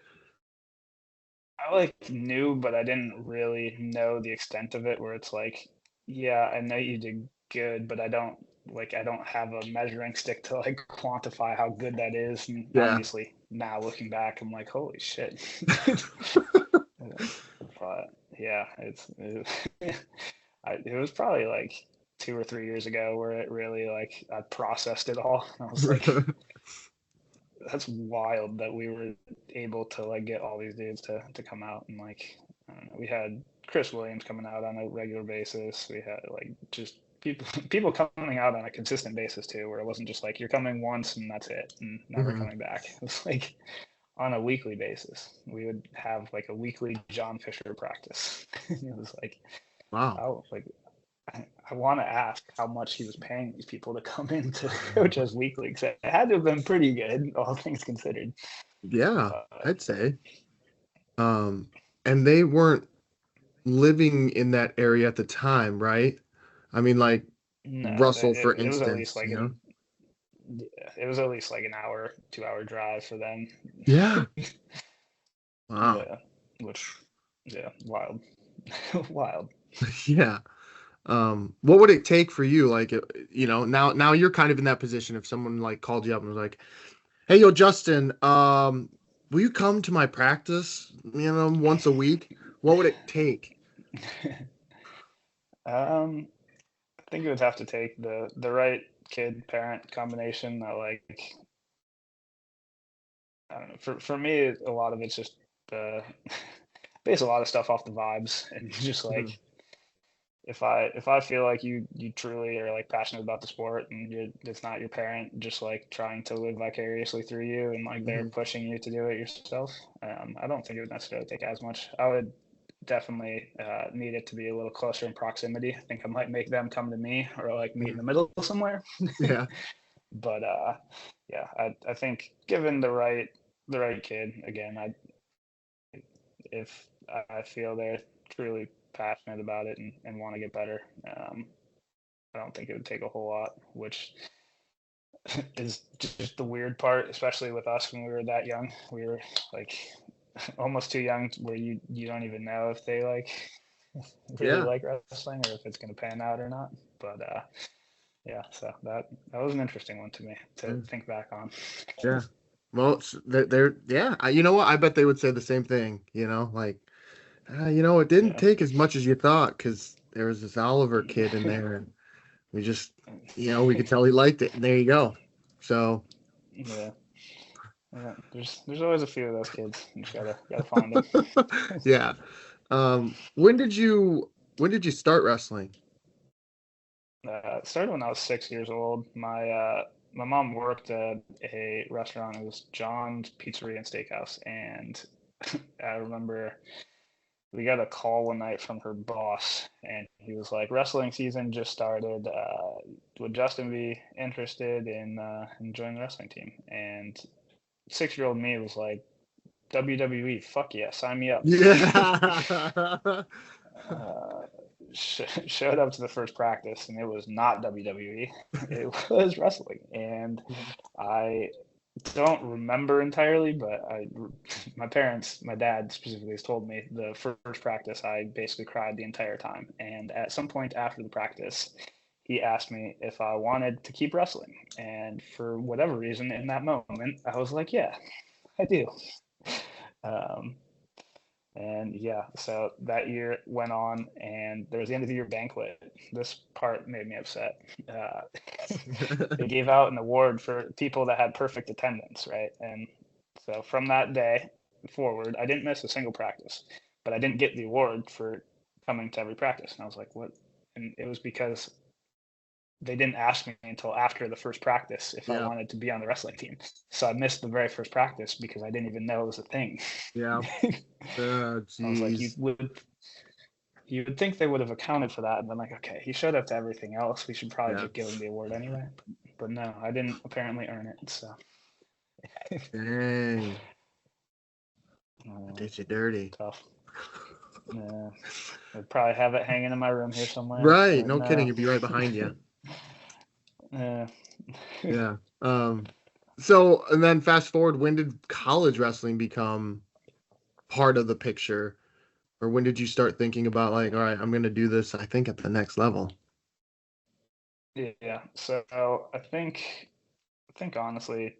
I like knew, but I didn't really know the extent of it. Where it's like, yeah, I know you did good, but I don't have a measuring stick to like quantify how good that is. And yeah. obviously now looking back, I'm like, holy shit. But yeah, it was probably like 2 or 3 years ago where it really like I processed it all. I was like, that's wild that we were able to like get all these dudes to come out, and like I don't know, we had Chris Williams coming out on a regular basis. We had like just people coming out on a consistent basis too, where it wasn't just like you're coming once and that's it and never Mhm. coming back. It was like on a weekly basis. We would have like a weekly John Fisher practice. It was like Wow. I like I want to ask how much he was paying these people to come in to coach us weekly, because it had to have been pretty good, all things considered. Yeah, But I'd say. Um, and they weren't living in that area at the time, right? I mean, like no, Russell, for it was at least instance, like it was at least like an hour, 2 hour drive for them. Yeah. Wow. Yeah, which yeah, wild, wild. Yeah. What would it take for you? Like, now you're kind of in that position. If someone like called you up and was like, "Hey, yo, Justin, will you come to my practice, once a week?" What would it take? I think it would have to take the right kid parent combination that like I don't know. For me, a lot of it's just uh, base a lot of stuff off the vibes and just Mhm. like if I feel like you truly are like passionate about the sport and it's not your parent just like trying to live vicariously through you and like they're pushing you to do it yourself, I don't think it would necessarily take as much. I would definitely need it to be a little closer in proximity. I think I might make them come to me or like meet in the middle somewhere. Yeah. But yeah, I think given the right kid, again, if I feel they're truly passionate about it and want to get better, I don't think it would take a whole lot, which is just the weird part, especially with us when we were that young. We were like almost too young where you don't even know if they like really like wrestling or if it's going to pan out or not. But yeah, so that was an interesting one to me to think back on. Yeah. Well, they're you know what? I bet they would say the same thing, like, you know, it didn't take as much as you thought because there was this Oliver kid in there and we just, we could tell he liked it. And there you go. So yeah, there's always a few of those kids. You just gotta find them. Yeah. When did you start wrestling? It started when I was 6 years old. My mom worked at a restaurant. It was John's Pizzeria and Steakhouse, and I remember we got a call one night from her boss, and he was like, "Wrestling season just started. Would Justin be interested in joining the wrestling team?" And 6-year-old me was like, "WWE, fuck yeah, sign me up." Yeah. Showed up to the first practice, and it was not WWE. It was wrestling, and I don't remember entirely, but my dad specifically has told me the first practice I basically cried the entire time. And at some point after the practice, he asked me if I wanted to keep wrestling. And for whatever reason in that moment, I was like, yeah, I do. And yeah, so that year went on, and there was the end of the year banquet. This part made me upset. They gave out an award for people that had perfect attendance, right? And so from that day forward, I didn't miss a single practice, but I didn't get the award for coming to every practice. And I was like, what? And it was because they didn't ask me until after the first practice if I wanted to be on the wrestling team. So I missed the very first practice because I didn't even know it was a thing. Yeah. I was like, you would think they would have accounted for that and been like, okay, he showed up to everything else. We should probably just give him the award anyway. But no, I didn't apparently earn it. So. Dang. Did you dirty? Tough. Yeah. I'd probably have it hanging in my room here somewhere. Right. No kidding. It'd be right behind you. Yeah. Yeah. So, and then fast forward, when did college wrestling become part of the picture? Or when did you start thinking about like, all right, I'm going to do this, I think, at the next level? Yeah. So I think honestly,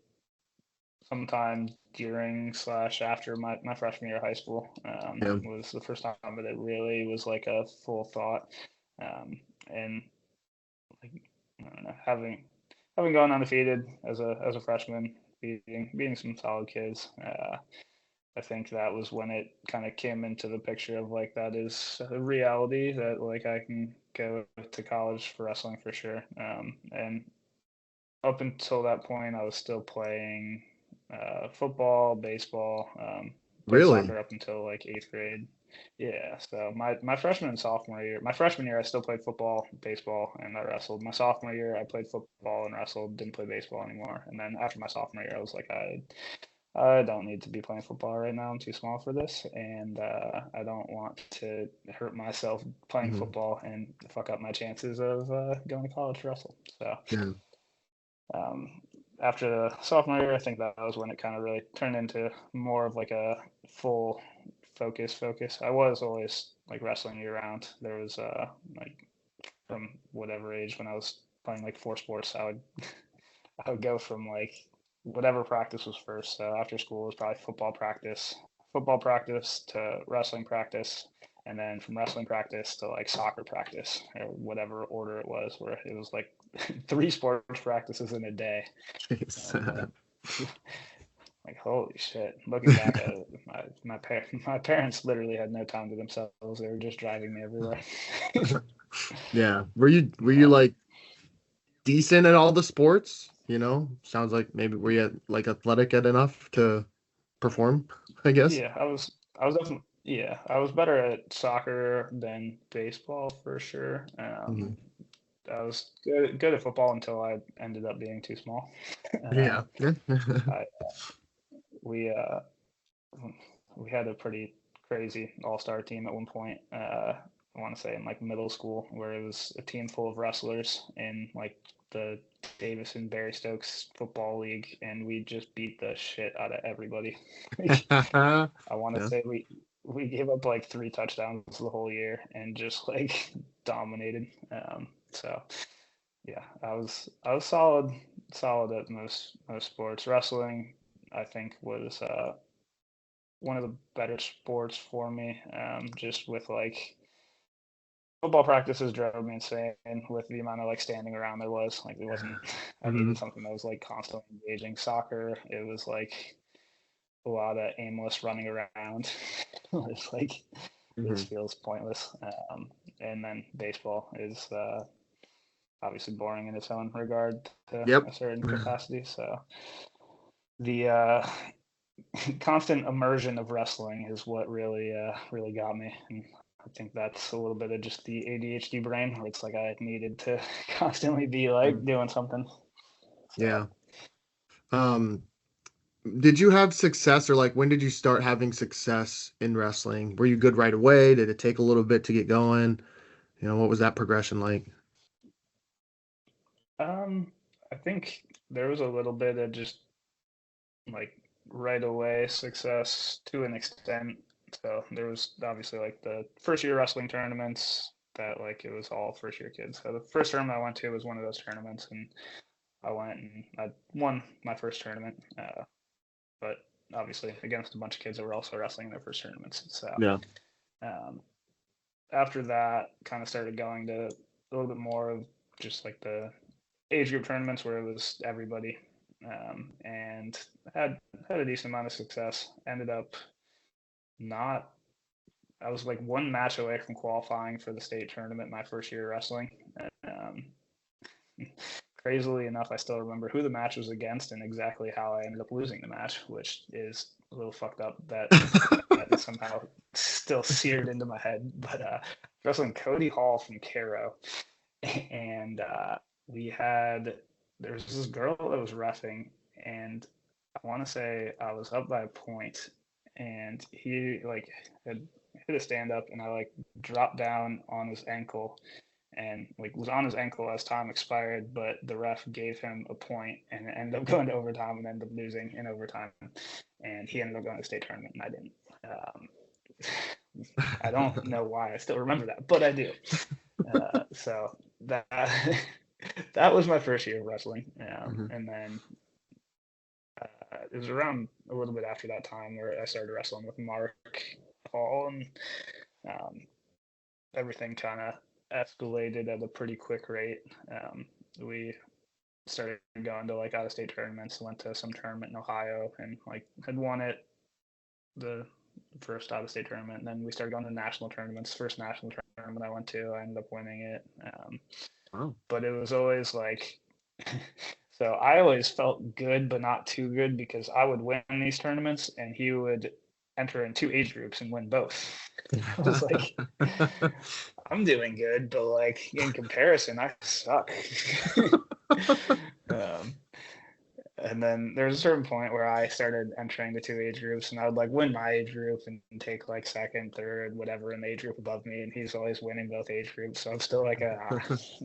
sometime during / after my freshman year of high school was the first time that it really was like a full thought. And like, I don't know, having gone undefeated as a freshman, beating some solid kids, I think that was when it kind of came into the picture of like that is a reality that like I can go to college for wrestling for sure. And up until that point, I was still playing football, baseball, played Really? soccer up until like 8th grade. Yeah, so my freshman and sophomore year, my freshman year I still played football, baseball, and I wrestled. My sophomore year I played football and wrestled, didn't play baseball anymore. And then after my sophomore year, I was like, I don't need to be playing football right now. I'm too small for this, and I don't want to hurt myself playing football and fuck up my chances of going to college to wrestle. So. Yeah. After the sophomore year, I think that was when it kind of really turned into more of like a full focus. I was always like wrestling year round. There was like from whatever age when I was playing like 4 sports, I would go from like whatever practice was first. So after school was probably football practice to wrestling practice, and then from wrestling practice to like soccer practice or whatever order it was, where it was like 3 sports practices in a day. Like holy shit! Looking back at it, my parents literally had no time to themselves. They were just driving me everywhere. Yeah. Were you like decent at all the sports? You know, sounds like maybe were you like athletic at enough to perform, I guess. Yeah, I was definitely yeah, I was better at soccer than baseball for sure. Mhm. I was good at football until I ended up being too small. Yeah. Um, I we we had a pretty crazy all-star team at one point. I want to say in like middle school, where it was a team full of wrestlers in like the Davison Barry Stokes football league, and we just beat the shit out of everybody. Like, I want to Yeah. say we gave up like 3 touchdowns the whole year and just like dominated. So yeah, I was solid at most sports. Wrestling, I think, was one of the better sports for me. Just with like football practices drove me insane with the amount of like standing around there was. Like it wasn't. I needed Mhm. something that was like constantly engaging. Soccer, it was like a lot of aimless running around. It's like this Mhm. feels pointless. And then baseball is obviously boring in its own regard to Yep. a certain capacity. So the constant immersion of wrestling is what really got me. And I think that's a little bit of just the ADHD brain, where it's like I needed to constantly be like Mhm. doing something. So Yeah. Um, did you have success or like when did you start having success in wrestling? Were you good right away? Did it take a little bit to get going? You know, what was that progression like? I think there was a little bit of just like right away success to an extent. So there was obviously like the first year wrestling tournaments that like it was all first year kids. So the first tournament I went to was one of those tournaments, and I went and I won my first tournament. But obviously against a bunch of kids that were also wrestling in their first tournaments. So Yeah. um, after that, kind of started going to a little bit more of just like the age group tournaments where it was everybody, and had a decent amount of success. Ended up not. I was like one match away from qualifying for the state tournament my first year wrestling. Um, Crazily enough, I still remember who the match was against and exactly how I ended up losing the match, which is a little fucked up that is somehow still seared into my head. But wrestling Cody Hall from Cairo, and we had there was this girl that was roughing, and I want to say I was up by a point, and he like had hit a stand up, and I like dropped down on his ankle, and like was on his ankle as time expired, but the ref gave him a point, and it ended up going to overtime and ended up losing in overtime, and he ended up going to the state tournament, and I didn't. Um, I don't know why I still remember that, but I do. So that that was my first year of wrestling, Mhm. and then it was around a little bit after that time where I started wrestling with Mark Hall, and um, everything kind of escalated at a pretty quick rate. We started going to like out of state tournaments. Went to some tournament in Ohio and like had won it the first out of state tournament. And then we started going to national tournaments. First national tournament I went to, I ended up winning it. Wow. But it was always like, so I always felt good, but not too good because I would win these tournaments and he would enter in 2 age groups and win both. I was like, I'm doing good, but like in comparison, I suck. um, and then there was a certain point where I started entering the 2 age groups, and I would like win my age group and take like second, third, whatever in the age group above me, and he's always winning both age groups. So I'm still like,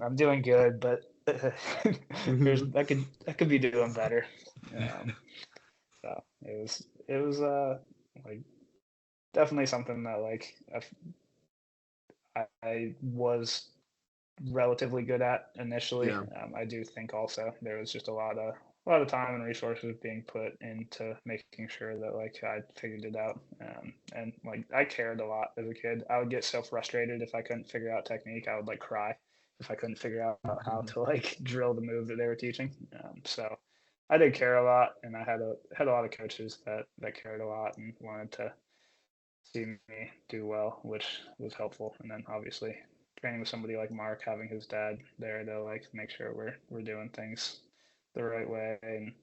I'm doing good, but there's Mhm. I could be doing better. Um, so it was like definitely something that like I was relatively good at initially. Yeah. I do think also there was just a lot of time and resources being put into making sure that like I figured it out. And like I cared a lot as a kid. I would get so frustrated if I couldn't figure out technique. I would like cry if I couldn't figure out how to like drill the move that they were teaching. So I did care a lot, and I had a lot of coaches that cared a lot and wanted to see me do well, which was helpful. And then obviously training with somebody like Mark, having his dad there to like make sure we're doing things the right way, and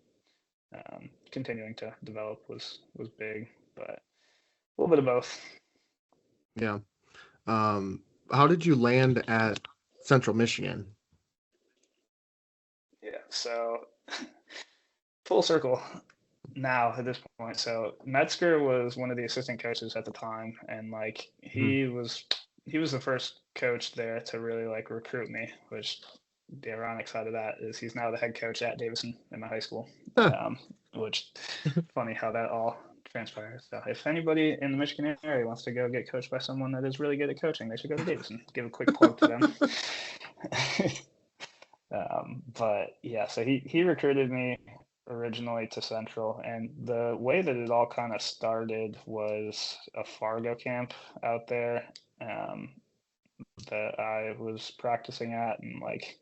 continuing to develop was big, but a little bit of both. Yeah. How did you land at Central Michigan? Yeah, so full circle now at this point. So Metzger was one of the assistant coaches at the time, and like Mhm. he was the first coach there to really like recruit me, which the ironic side of that is he's now the head coach at Davison in my high school. Um, which funny how that all transpires. So if anybody in the Michigan area wants to go get coached by someone that is really good at coaching, they should go to Davison. Give a quick plug to them. But yeah, so he recruited me originally to Central, and the way that it all kind of started was a Fargo camp out there um, that I was practicing at, and like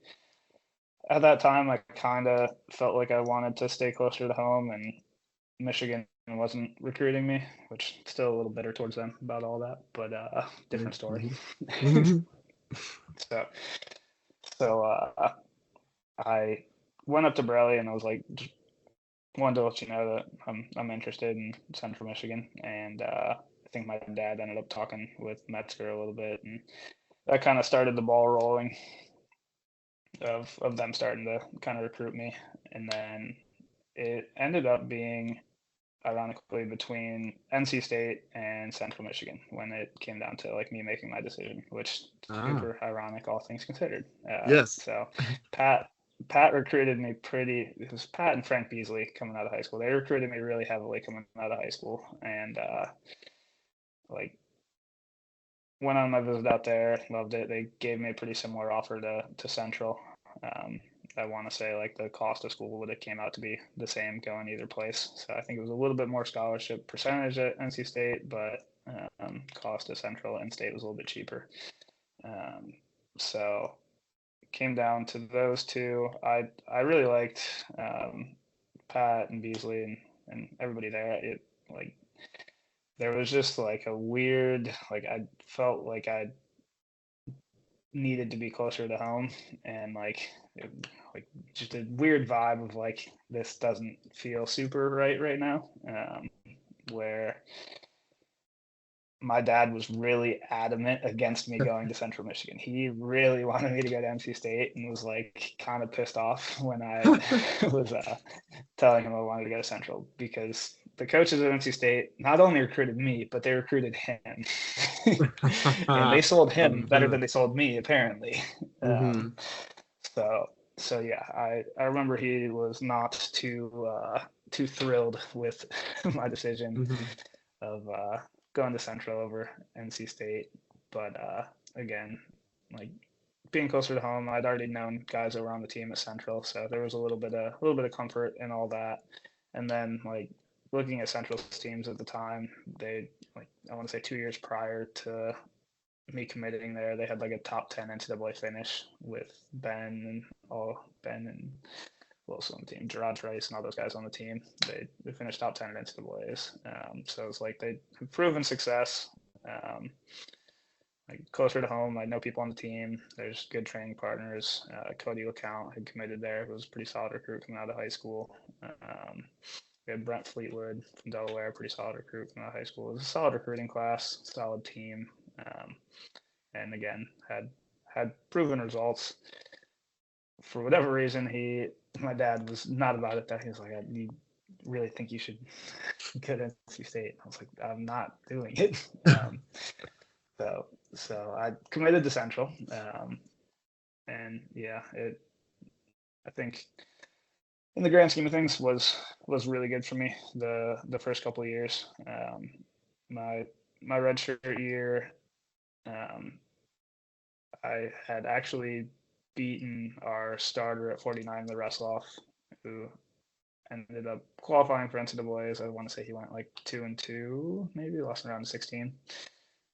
at that time, I kind of felt like I wanted to stay closer to home, and Michigan wasn't recruiting me, which still a little bitter towards them about all that, but different story. Mhm. Mhm. so so I went up to Bradley and I was like, just wanted to let you know that I'm interested in Central Michigan, and I think my dad ended up talking with Metzger a little bit, and that kind of started the ball rolling of them starting to kind of recruit me, and then it ended up being ironically between NC State and Central Michigan when it came down to like me making my decision, which Ah, super ironic all things considered. yes. So Pat Pat recruited me pretty. It was Pat and Frank Beasley coming out of high school. They recruited me really heavily coming out of high school, and like went on my visit out there, loved it. They gave me a pretty similar offer to Central. Um, I want to say like the cost of school would have came out to be the same going either place. So I think it was a little bit more scholarship percentage at NC State, but cost of Central and State was a little bit cheaper. Um, so came down to those two. I really liked Pat and Beasley and everybody there. It like there was just like a weird like I felt like I needed to be closer to home, and like just a weird vibe of like this doesn't feel super right now, where my dad was really adamant against me going to Central Michigan. He really wanted me to go to NC State and was like kind of pissed off when I was telling him I wanted to go to Central because the coaches at NC State not only recruited me, but they recruited him. And they sold him better than Mhm. they sold me, apparently. Um, Mhm. so yeah, I remember he was not too thrilled with my decision Mhm. of going to Central over NC State. But again, like being closer to home, I'd already known guys that were on the team at Central, so there was a little bit of comfort in all that. And then like looking at Central's teams at the time, they like I want to say 2 years prior to me committing there, they had like a top 10 NCAA finish with Ben and Wilson on the team, Gerard Rice and all those guys on the team. They finished top 10 at NCAAs. So it's like they have proven success. Um, like closer to home, I know people on the team. There's good training partners. Cody LeCount had committed there. It was a pretty solid recruit coming out of high school. We had Brent Fleetwood from Delaware, pretty solid recruit coming out of high school. It was a solid recruiting class, solid team. And again, had proven results. For whatever reason, my dad was not about it. That he was like, "You really think you should go to NC State?" I was like, "I'm not doing it." So I committed to Central, and yeah, it I think in the grand scheme of things was really good for me the first couple of years. My my redshirt year, um, I had actually beaten our starter at 49 in the wrestle off, who ended up qualifying for NCAA's. I want to say he went like 2-2, maybe lost in round 16.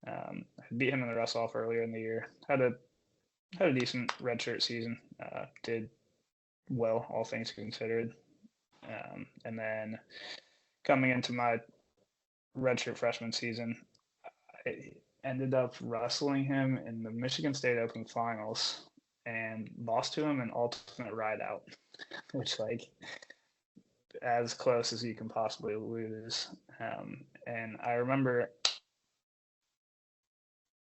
I beat him in the wrestle off earlier in the year. Had a decent redshirt season. Did well, all things considered. And then coming into my redshirt freshman season, I, ended up wrestling him in the Michigan State Open finals and lost to him in ultimate rideout, which like as close as you can possibly lose. And I remember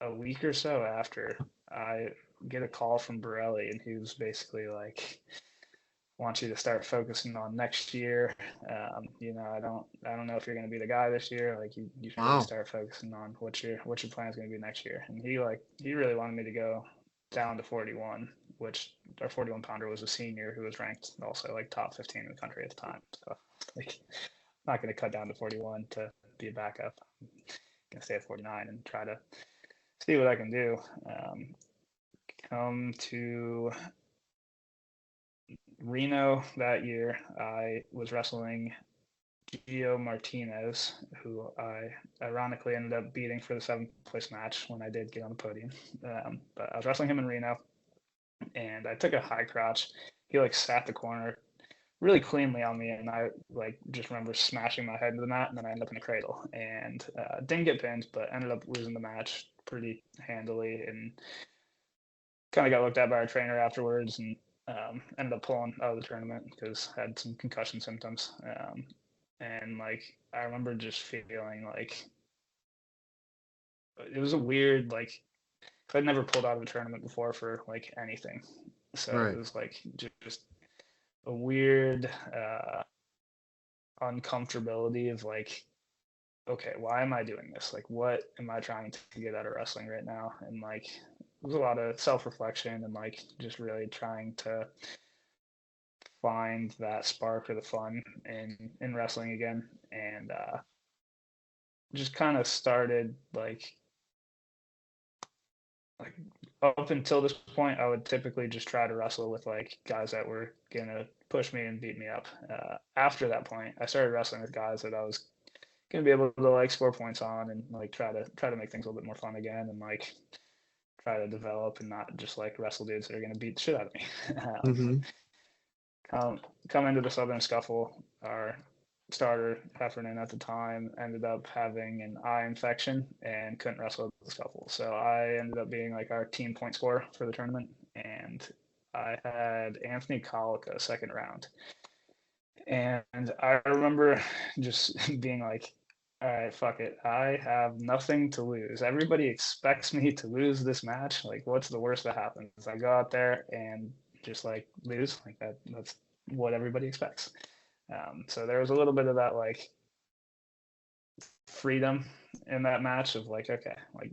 a week or so after, I get a call from Borelli, and he was basically like, "Want you to start focusing on next year. I don't know if you're going to be the guy this year. Like, you should really start focusing on what your plan is going to be next year." And he really wanted me to go down to 41, which our 41 pounder was a senior who was ranked also like top 15 in the country at the time. So like, I'm not going to cut down to 41 to be a backup. I'm going to stay at 49 and try to see what I can do. Come to Reno that year, I was wrestling Gio Martinez, who I ironically ended up beating for the 7th place match when I did get on the podium. But I was wrestling him in Reno, and I took a high crotch. He like sat the corner really cleanly on me, and I like just remember smashing my head into the mat, and then I ended up in a cradle and didn't get pinned, but ended up losing the match pretty handily, and kind of got looked at by our trainer afterwards, and ended up pulling out of the tournament because I had some concussion symptoms. And like I remember just feeling like it was a weird like I'd never pulled out of a tournament before for like anything, so Right. it was like just a weird uncomfortability of like, okay, why am I doing this? Like, what am I trying to get out of wrestling right now? And like, it was a lot of self-reflection and like just really trying to find that spark or the fun in wrestling again, and just kind of started like up until this point, I would typically just try to wrestle with like guys that were gonna push me and beat me up. After that point, I started wrestling with guys that I was gonna be able to like score points on and like try to make things a little bit more fun again, and like try to develop and not just like wrestle dudes that are gonna beat the shit out of me. Come into the Southern Scuffle, our starter Heffernan at the time ended up having an eye infection and couldn't wrestle at the Scuffle. So I ended up being like our team point scorer for the tournament, and I had Anthony Colica second round. And I remember just being like, all right, fuck it. I have nothing to lose. Everybody expects me to lose this match. Like, what's the worst that happens? I go out there and just like lose. Like that's what everybody expects. So there was a little bit of that like freedom in that match of like, okay, like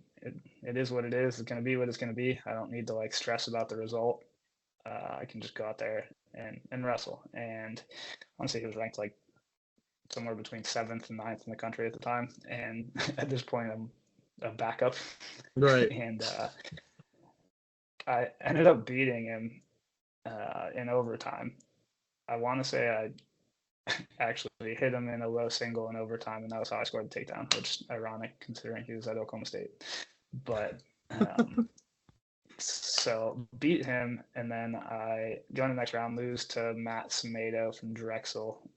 it is what it is. It's going to be what it's going to be. I don't need to like stress about the result. I can just go out there and wrestle. And honestly, he was ranked like somewhere between 7th and 9th in the country at the time. And at this point, I'm a backup. Right. And I ended up beating him in overtime. I want to say I actually hit him in a low single in overtime, and that was how I scored the takedown, which is ironic considering he was at Oklahoma State. But so beat him, and then I go in the next round, lose to Matt Smedo from Drexel.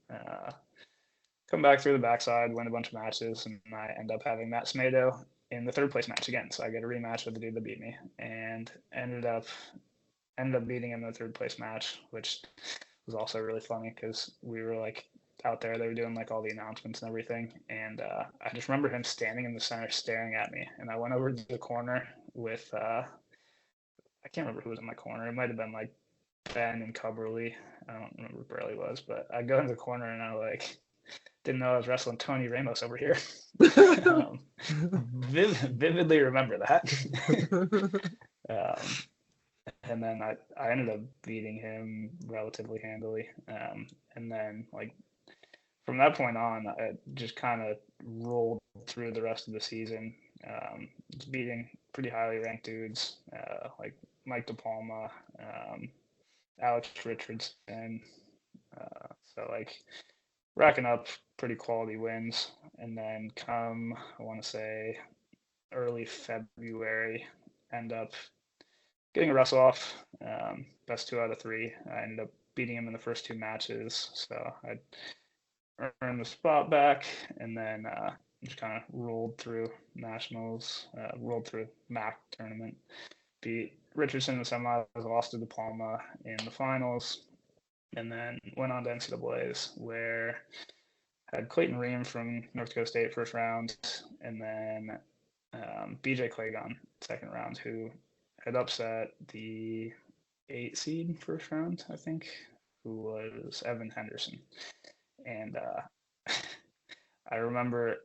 Come back through the backside, win a bunch of matches, and I end up having Matt Smedo in the 3rd place match again. So I get a rematch with the dude that beat me, and ended up beating him in the 3rd place match, which was also really funny because we were like out there, they were doing like all the announcements and everything, and I just remember him standing in the center staring at me, and I went over to the corner with I can't remember who was in my corner. It might have been like Ben and Cubberly. I don't remember who Burley was, but I go in the corner and I like didn't know I was wrestling Tony Ramos over here. Vividly remember that. And then I ended up beating him relatively handily. And then like from that point on, I just kind of rolled through the rest of the season, beating pretty highly ranked dudes like Mike DePalma, Alex Richardson. So like racking up pretty quality wins. And then come, I want to say, early February, end up getting a wrestle off, best 2 out of 3. I ended up beating him in the first 2 matches, so I earned the spot back, and then just kind of rolled through nationals, rolled through MAC tournament, beat Richardson in the semis, lost to Diploma in the finals, and then went on to NCAAs where had Clayton Ream from North Dakota State first round, and then BJ Clagon second round, who had upset the 8 seed first round, I think, who was Evan Henderson. And I remember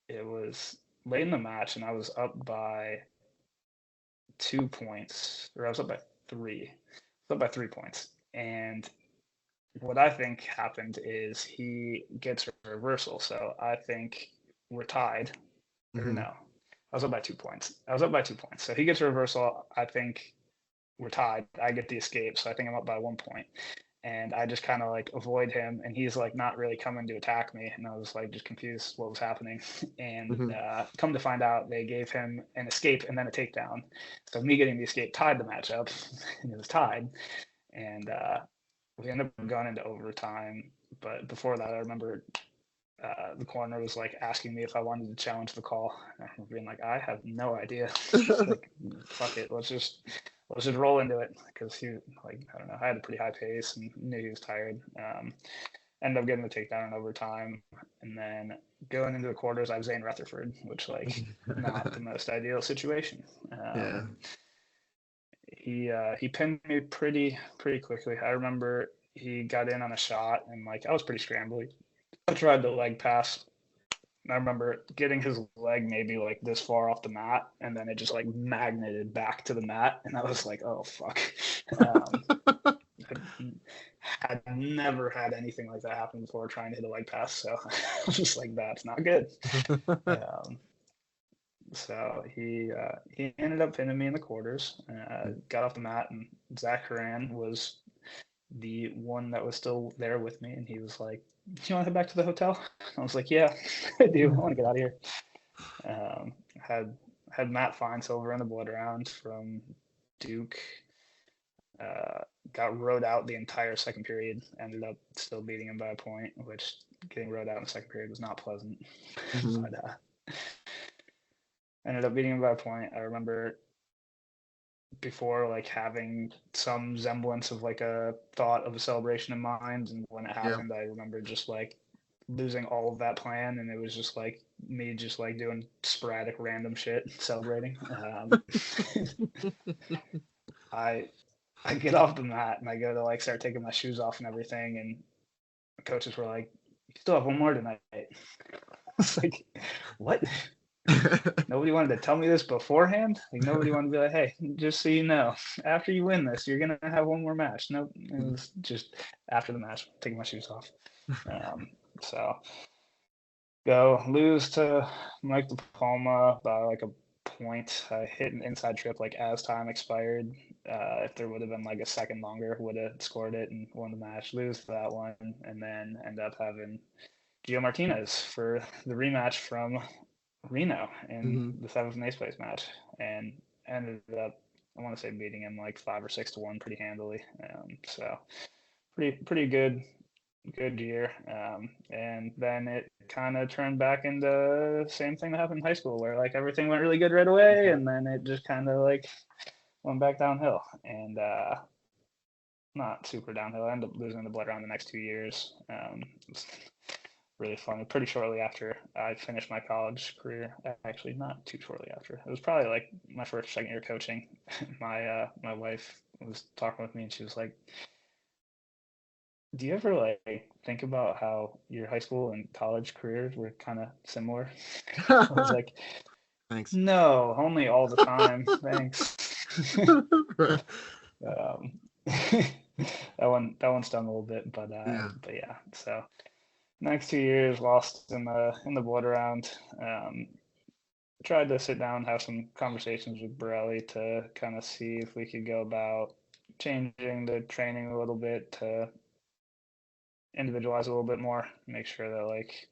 it was late in the match, and I was up by 2 points, or I was up by 3. I was up by 3 points. And what I think happened is he gets a reversal. So I think we're tied. Mhm. No, I was up by 2 points. So he gets a reversal. I think we're tied. I get the escape. So I think I'm up by 1 point. And I just kind of like avoid him, and he's like not really coming to attack me, and I was like just confused what was happening. And Mhm. come to find out, they gave him an escape and then a takedown. So me getting the escape tied the matchup, and it was tied. And we ended up going into overtime. But before that, I remember the corner was like asking me if I wanted to challenge the call. And I remember being like, I have no idea. Like, fuck it, let's just roll into it, because he, like, I don't know, I had a pretty high pace and knew he was tired. Ended up getting the takedown in overtime, and then going into the quarters, I was Zane Rutherford, which like not the most ideal situation. Yeah. He pinned me pretty quickly. I remember he got in on a shot, and like I was pretty scrambly. I tried the leg pass. I remember getting his leg maybe like this far off the mat, and then it just like magneted back to the mat, and I was like, "Oh fuck!" I had never had anything like that happen before trying to hit a leg pass, so I was just like, "That's not good." Um, so he ended up pinning me in the quarters. Got off the mat, and Zach Haran was the one that was still there with me, and he was like, "Do you want to head back to the hotel?" I was like, "Yeah, I do. I want to get out of here." Um, had had Matt Feinsilver in the blood round from Duke. Uh, got rode out the entire second period. Ended up still beating him by a point, which getting rode out in the second period was not pleasant. Mhm. But ended up beating him by a point. I remember before like having some semblance of like a thought of a celebration in mind, and when it Yeah. happened, I remember just like losing all of that plan, and it was just like me just like doing sporadic random shit celebrating. I I get off the mat and I go to like start taking my shoes off and everything, and the coaches were like, "You still have one more tonight." I was like, "What?" Nobody wanted to tell me this beforehand. Like nobody wanted to be like, "Hey, just so you know, after you win this, you're gonna have one more match." Nope, it was just after the match, taking my shoes off. Um, so go lose to Mike DePalma by like a point. I hit an inside trip like as time expired. If there would have been like a second longer, would have scored it and won the match. Lose to that one, and then end up having Gio Martinez for the rematch from Reno in Mhm. the 7th and 8th place match, and ended up, I want to say, beating him like 5 or 6 to 1 pretty handily. So pretty good year. And then it kind of turned back into the same thing that happened in high school, where like everything went really good right away, and then it just kind of like went back downhill, and not super downhill. I ended up losing the blood round the next 2 years. It was really funny. Pretty shortly after I finished my college career, actually not too shortly after. It was probably like my first second year coaching. My wife was talking with me, and she was like, "Do you ever like think about how your high school and college careers were kind of similar?" I was like, Thanks. "No, only all the time. Thanks." um, that one stung a little bit, Yeah. but yeah. So next 2 years lost in the blood round. Tried to sit down, have some conversations with Borelli to kind of see if we could go about changing the training a little bit to individualize a little bit more, make sure that like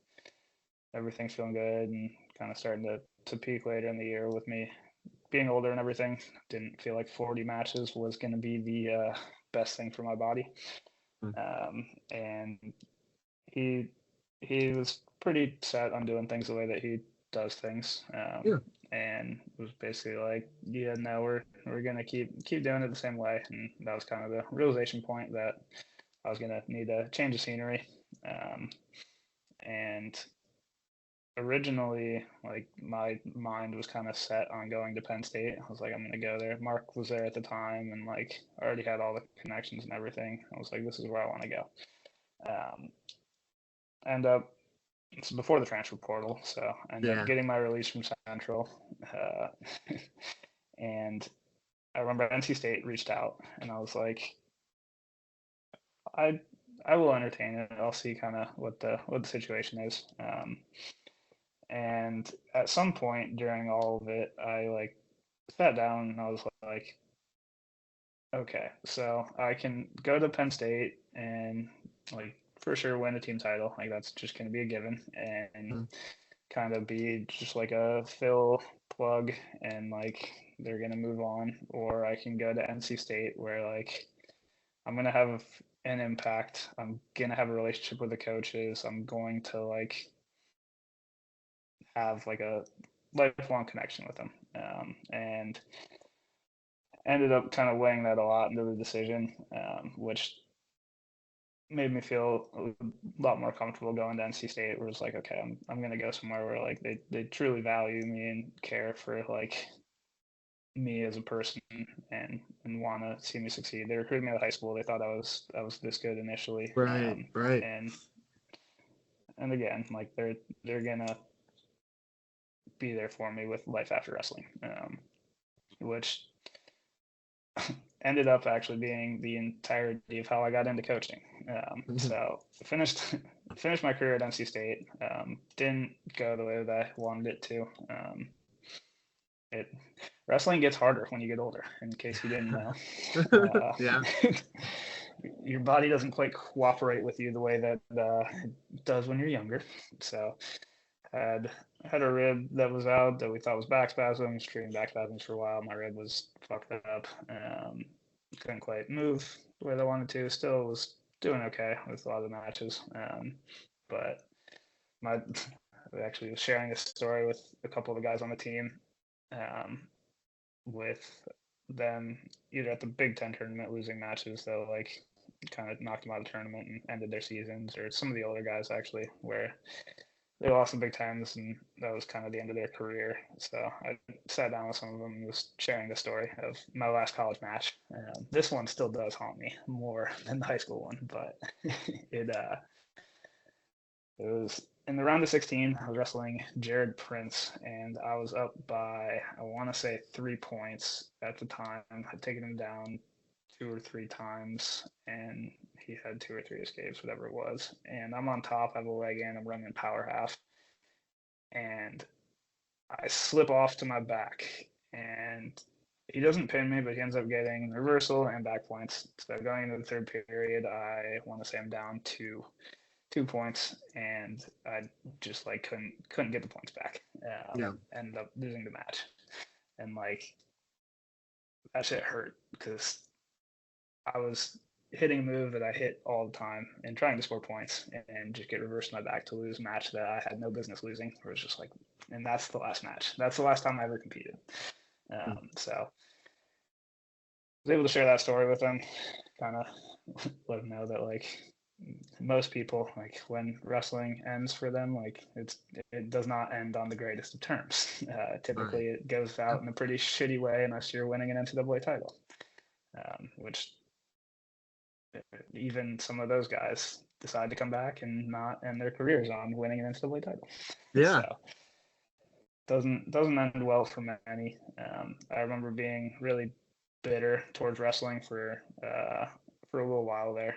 everything's feeling good, and kind of starting to peak later in the year with me being older and everything. Didn't feel like 40 matches was going to be the best thing for my body. And he he was pretty set on doing things the way that he does things. Yeah. And was basically like, yeah, no, we're gonna keep doing it the same way. And that was kind of the realization point that I was gonna need a change of scenery. And originally, like, my mind was kind of set on going to Penn State. I was like, I'm gonna go there. Mark was there at the time, and like I already had all the connections and everything. I was like, this is where I want to go. Um, end up It's before the transfer portal, so I ended up Yeah. getting my release from Central. And I remember NC State reached out, and I was like, I I will entertain it. I'll see kind of what the situation is. And at some point during all of it, I like sat down and I was like, okay, so I can go to Penn State and like for sure win a team title. Like that's just going to be a given, and Mm. kind of be just like a fill plug, and like they're going to move on. Or I can go to NC State where like I'm going to have an impact. I'm going to have a relationship with the coaches. I'm going to like have like a lifelong connection with them. And ended up kind of weighing that a lot into the decision, which made me feel a lot more comfortable going to NC State. Where it's like, okay, I'm gonna go somewhere where like they truly value me and care for like me as a person, and want to see me succeed. They recruited me out of high school. They thought I was this good initially, Right. Right. and again, like they're gonna be there for me with life after wrestling, which ended up actually being the entirety of how I got into coaching. So I finished my career at NC State. Didn't go the way that I wanted it to. It Wrestling gets harder when you get older. In case you didn't know, Yeah. your body doesn't quite cooperate with you the way that it does when you're younger. So had had a rib that was out that we thought was back spasms. Treating back spasms for a while. My rib was fucked up. Couldn't quite move the way I wanted to. Still was doing okay with a lot of the matches. But my I actually was sharing this story with a couple of the guys on the team, um, with them either at the Big Ten tournament losing matches that like kind of knocked them out of the tournament and ended their seasons, or some of the older guys actually where they lost some Big Tens, and that was kind of the end of their career. So I sat down with some of them and was sharing the story of my last college match. This one still does haunt me more than the high school one, but it was in the round of 16. I was wrestling Jared Prince, and I was up by I want to say 3 points at the time. I'd taken him down 2 or 3 times, and he had 2 or 3 escapes, whatever it was. And I'm on top. I have a leg in. I'm running power half, and I slip off to my back, and he doesn't pin me, but he ends up getting reversal and back points. So going into the third period, I want to say I'm down to 2 points, and I just like couldn't get the points back. Yeah. Ended up losing the match, and like that shit hurt because I was hitting a move that I hit all the time and trying to score points, and just get reversed my back to lose a match that I had no business losing. It was just like, and that's the last match. That's the last time I ever competed. So I was able to share that story with them, kind of let them know that like most people, like when wrestling ends for them, like it does not end on the greatest of terms. Typically, Right. it goes out in a pretty shitty way unless you're winning an NCAA title, which even some of those guys decide to come back and not end their careers on winning an NCAA title. Yeah. So doesn't end well for many. I remember being really bitter towards wrestling for a little while there.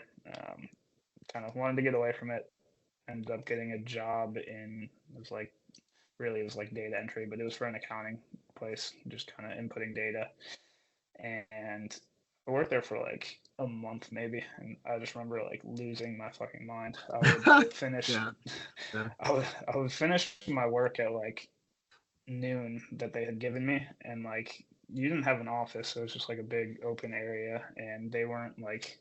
Kind of wanted to get away from it. Ended up getting a job in it was like data entry, but it was for an accounting place, just kind of inputting data. And I worked there for like a month maybe, and I just remember like losing my fucking mind. I would finish, Yeah. Yeah. I would finish my work at like noon that they had given me, and like you didn't have an office, so it was just like a big open area, and they weren't like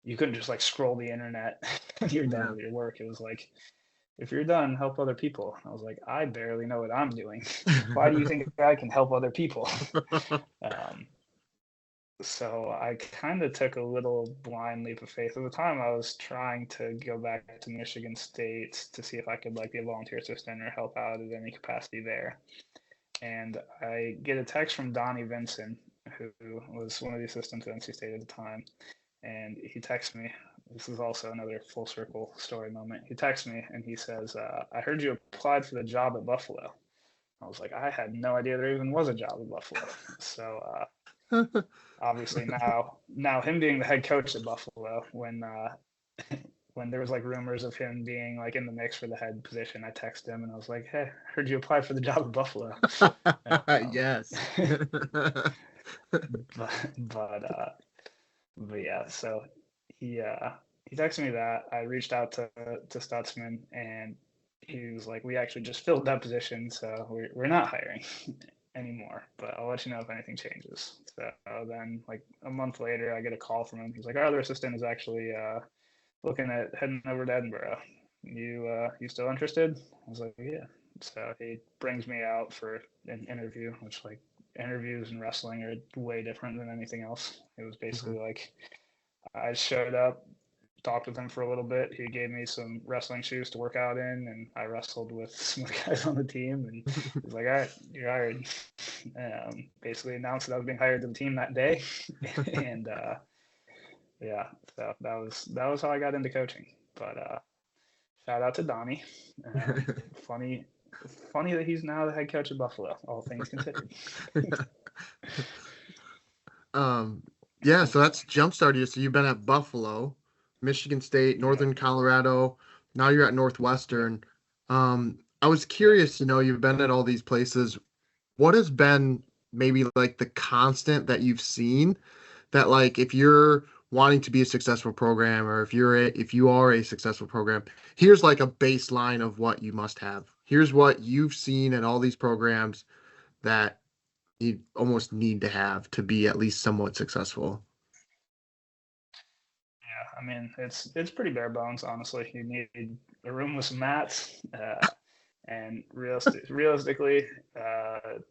you couldn't just like scroll the internet when you're done Yeah. with your work. It was like, if you're done, help other people. I was like, I barely know what I'm doing. Why do you think I can help other people? Um, so I kind of took a little blind leap of faith. At the time, I was trying to go back to Michigan State to see if I could like be a volunteer assistant or help out at any capacity there. And I get a text from Donnie Vinson, who was one of the assistants at NC State at the time, and he texts me. This is also another full circle story moment. He texts me and he says, "I heard you applied for the job at Buffalo." I was like, I had no idea there even was a job at Buffalo. So obviously now him being the head coach at Buffalo, when there was like rumors of him being like in the mix for the head position, I texted him and I was like, "Hey, I heard you applied for the job at Buffalo." Yes. But yeah, so he texted me that. I reached out to Stutzman and he was like, "We actually just filled that position, so we're not hiring anymore. But I'll let you know if anything changes." So then, like a month later, I get a call from him. He's like, "Our other assistant is actually looking at heading over to Edinburgh. You still interested?" I was like, "Yeah." So he brings me out for an interview, which like interviews in wrestling are way different than anything else. It was basically like I showed up, talked with him for a little bit. He gave me some wrestling shoes to work out in, and I wrestled with some guys on the team. And he's like, "All right, you're hired." Basically announced that I was being hired to the team that day, and yeah, so that was how I got into coaching. But shout out to Donnie. Funny, funny that he's now the head coach of Buffalo. All things considered. Um, yeah, so that's jump started you. So you've been at Buffalo, Michigan State, Yeah. Northern Colorado. Now you're at Yeah. Northwestern. I was Yeah. curious, you've been at all these places. What has been maybe like the constant that you've seen that like if you're wanting to be a successful program or if you are a successful program, here's like a baseline of what you must have. Here's what you've seen in all these programs that you almost need to have to be at least somewhat successful. Yeah, I mean it's pretty bare bones, honestly. You need a room with some mats, and realistically,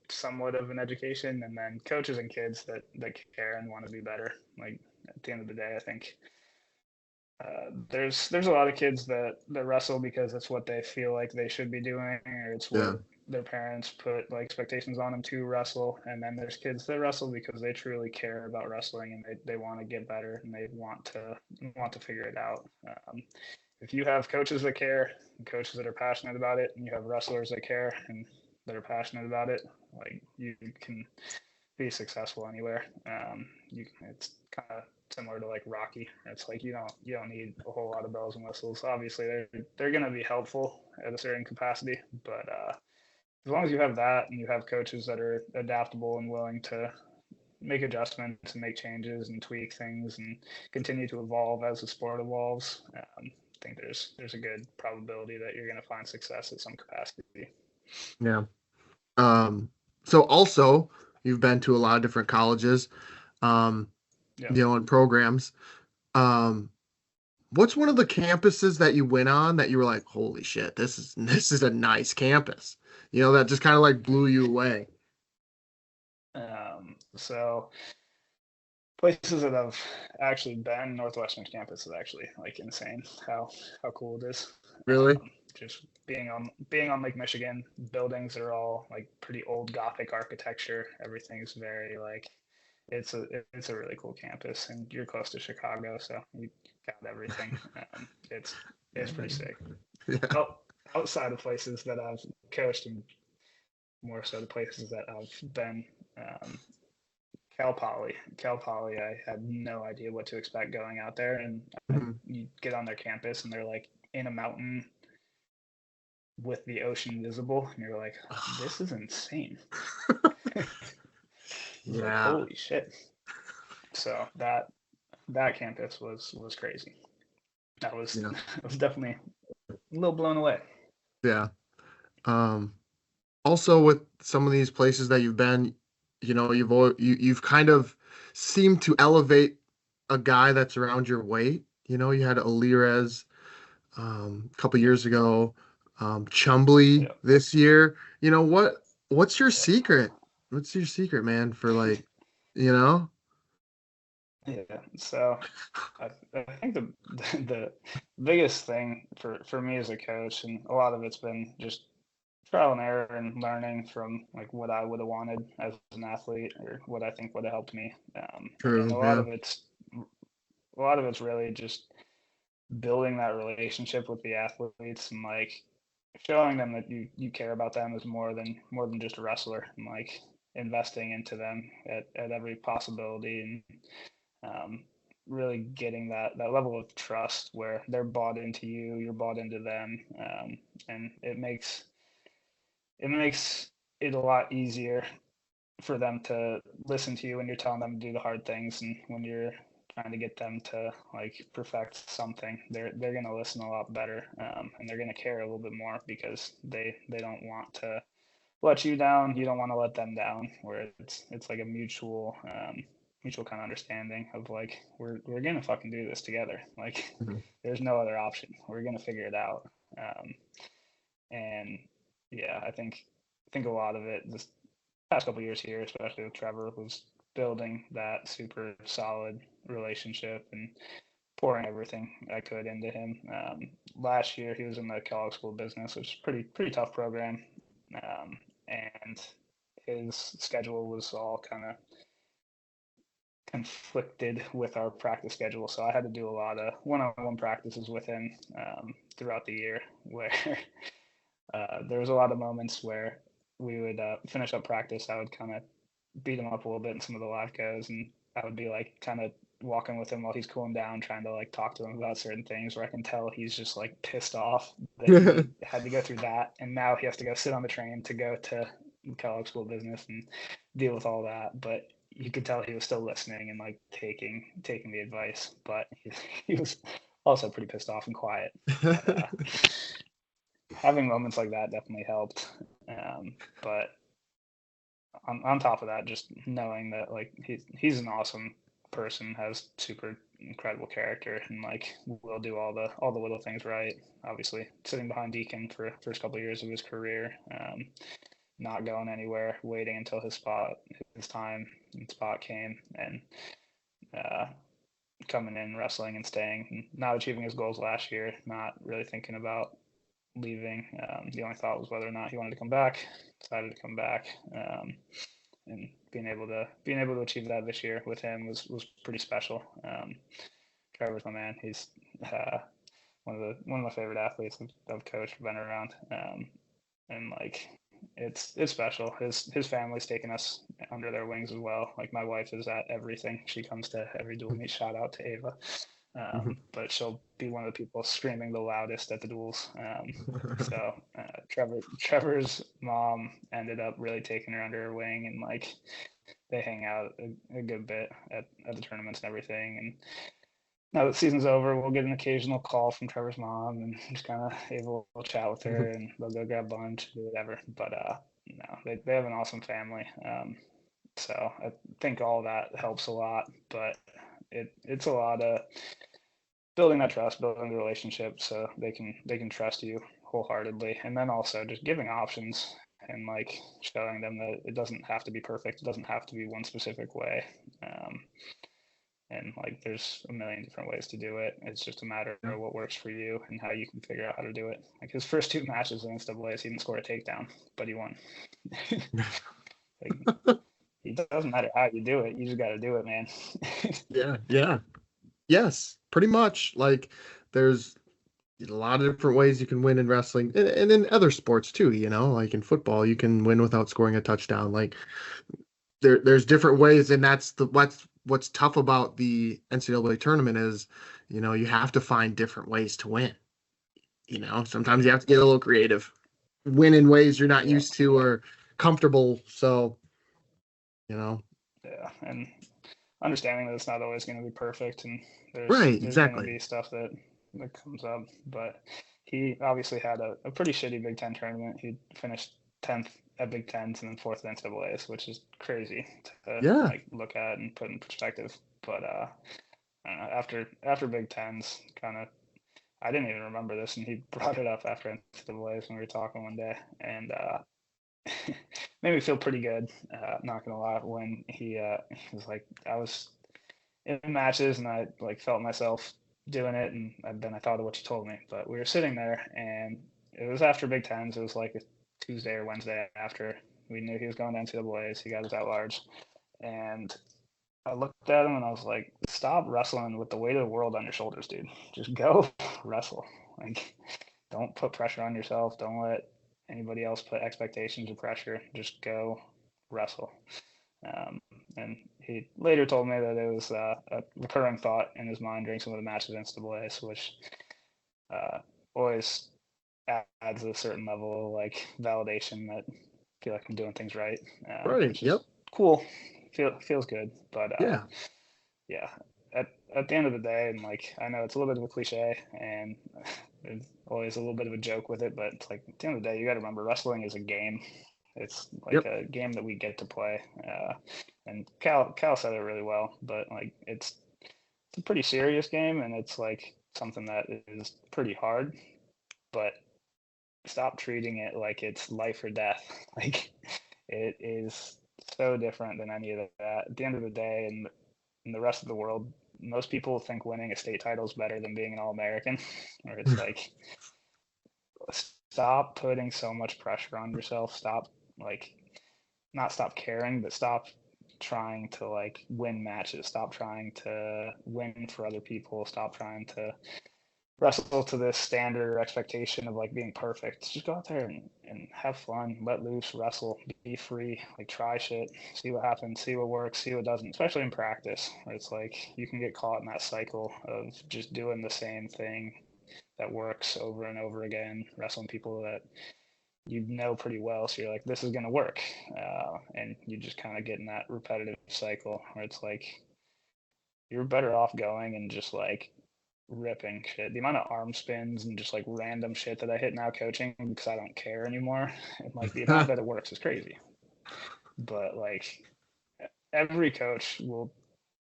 somewhat of an education, and then coaches and kids that care and want to be better. Like at the end of the day, I think there's a lot of kids that wrestle because it's what they feel like they should be doing, or it's Yeah. what their parents put like expectations on them to wrestle. And then there's kids that wrestle because they truly care about wrestling and they want to get better and they want to figure it out. If you have coaches that care, and coaches that are passionate about it, and you have wrestlers that care and that are passionate about it, like you can be successful anywhere. It's kind of similar to like Rocky. It's like you don't need a whole lot of bells and whistles. Obviously, they're going to be helpful at a certain capacity, but as long as you have that and you have coaches that are adaptable and willing to make adjustments and make changes and tweak things and continue to evolve as the sport evolves, I think there's a good probability that you're going to find success at some capacity. Yeah. Um, so also you've been to a lot of different colleges, um, Yeah. and programs. Um, what's one of the campuses that you went on that you were like, holy shit, this is a nice campus, that just kind of like blew you away? So places that I've actually been, Northwestern campus is actually like insane how cool it is. Really? Just being on Lake Michigan, buildings are all like pretty old Gothic architecture. Everything's very like it's a really cool campus, and you're close to Chicago, so you got everything. It's pretty sick. Yeah. Outside of places that I've coached, and more so the places that I've been, um, Cal Poly, I had no idea what to expect going out there, and Mhm. you get on their campus, and they're like in a mountain with the ocean visible, and you're like, this is insane. It's like, Yeah. holy shit. So that campus was crazy. That was Yeah. I was definitely a little blown away. Yeah. Um, Also with some of these places that you've been, you've kind of seemed to elevate a guy that's around your weight. You know, you had Alirez a couple years ago, Chumbley Yeah. this year. You know what's your secret? What's your secret, man, for like, you know? Yeah. So I think the the biggest thing for me as a coach, and a lot of it's been just trial and error and learning from like what I would have wanted as an athlete or what I think would have helped me. And True, yeah. a lot of it's really just building that relationship with the athletes and like showing them that you care about them as more than just a wrestler, and like investing into them at every possibility, and really getting that level of trust where they're bought into you, you're bought into them, and it makes it a lot easier for them to listen to you when you're telling them to do the hard things, and when you're trying to get them to like perfect something, they're gonna listen a lot better, and they're gonna care a little bit more because they don't want to let you down, you don't want to let them down. Where it's like a mutual kind of understanding of like we're gonna fucking do this together. Like Mhm. there's no other option. We're gonna figure it out. And yeah, I think a lot of it this past couple years here, especially with Trevor, was building that super solid relationship and pouring everything I could into him. Last year, he was in the Kellogg School of Business, which is pretty tough program, and his schedule was all kind of conflicted with our practice schedule. So I had to do a lot of one-on-one practices with him throughout the year, where there was a lot of moments where we would finish up practice. I would kind of beat him up a little bit in some of the live goes, and I would be like kind of walking with him while he's cooling down, trying to like talk to him about certain things where I can tell he's just like pissed off that he had to go through that, and now he has to go sit on the train to go to Kellogg School of Business and deal with all that. But you could tell he was still listening and like taking the advice, but he was also pretty pissed off and quiet. But having moments like that definitely helped. But on top of that, just knowing that like he's an awesome person, has super incredible character, and like will do all the little things right. Obviously, sitting behind Deacon for first couple of years of his career, not going anywhere, waiting until his time and spot came, and uh, coming in, wrestling, and staying, and not achieving his goals last year, not really thinking about leaving. The only thought was whether or not he wanted to come back. Decided to come back, and being able to achieve that this year with him was pretty special. Trevor's my man. He's one of my favorite athletes I've coached, been around, and like it's special. His family's taken us under their wings as well. Like my wife is at everything. She comes to every dual meet. Shout out to Ava. But she'll be one of the people screaming the loudest at the duels. So Trevor's mom ended up really taking her under her wing, and like they hang out a good bit at the tournaments and everything. And now that the season's over, we'll get an occasional call from Trevor's mom, and just kind of able to chat with her, and they'll go grab lunch, do whatever. But no, they have an awesome family. So I think all that helps a lot, but it's a lot of building that trust, building the relationship, so they can trust you wholeheartedly, and then also just giving options and like showing them that it doesn't have to be perfect, it doesn't have to be one specific way, and like there's a million different ways to do it. It's just a matter of what works for you and how you can figure out how to do it. Like his first two matches in NCAA, he didn't score a takedown, but he won. Like it doesn't matter how you do it, you just got to do it, man. Yeah. Yes, pretty much. Like there's a lot of different ways you can win in wrestling and in other sports too, you know, like in football, you can win without scoring a touchdown. Like there's different ways, and that's what's tough about the NCAA tournament is, you know, you have to find different ways to win. You know, sometimes you have to get a little creative, win in ways you're not Yeah, used to or comfortable. So, you know, yeah, and understanding that it's not always going to be perfect, and right, there's going to exactly. be stuff that comes up. But he obviously had a pretty shitty Big Ten tournament. He finished 10th at Big Tens and then fourth at NCAA's, which is crazy to Yeah. like look at and put in perspective. But I don't know, after Big Tens, kind of, I didn't even remember this, and he brought it up after NCAAs when we were talking one day, and made me feel pretty good. Not gonna lie, when he was like, I was in matches and I like felt myself doing it, and then I thought of what you told me. But we were sitting there, and it was after Big Tens. It was like a Tuesday or Wednesday after we knew he was going to NCAAs. He got his at large, and I looked at him and I was like, "Stop wrestling with the weight of the world on your shoulders, dude. Just go wrestle. Like, don't put pressure on yourself. Don't let anybody else put expectations or pressure. Just go wrestle." Um, and he later told me that it was a recurring thought in his mind during some of the matches against NCAAs, which uh, always adds a certain level of like validation that I feel like I'm doing things right, Right. which is Yep. cool. Feels good, but Yeah. yeah. At the end of the day, and like I know it's a little bit of a cliche, and there's always a little bit of a joke with it, but it's like at the end of the day, you got to remember wrestling is a game. It's like Yep. a game that we get to play. And Cal said it really well, but like it's a pretty serious game, and it's like something that is pretty hard. But stop treating it like it's life or death. Like it is so different than any of that. At the end of the day, and in the rest of the world, most people think winning a state title is better than being an All American. Or it's like stop putting so much pressure on yourself. Stop like not stop caring, but stop trying to like win matches. Stop trying to win for other people. Stop trying to wrestle to this standard or expectation of like being perfect. Just go out there and have fun, let loose, wrestle, be free, like try shit, see what happens, see what works, see what doesn't, especially in practice where it's like you can get caught in that cycle of just doing the same thing that works over and over again, wrestling people that you know pretty well. So you're like, this is going to work. And you just kind of get in that repetitive cycle where it's like, you're better off going and just like ripping shit. The amount of arm spins and just like random shit that I hit now coaching because I don't care anymore. And like the amount that it works is crazy. But like every coach will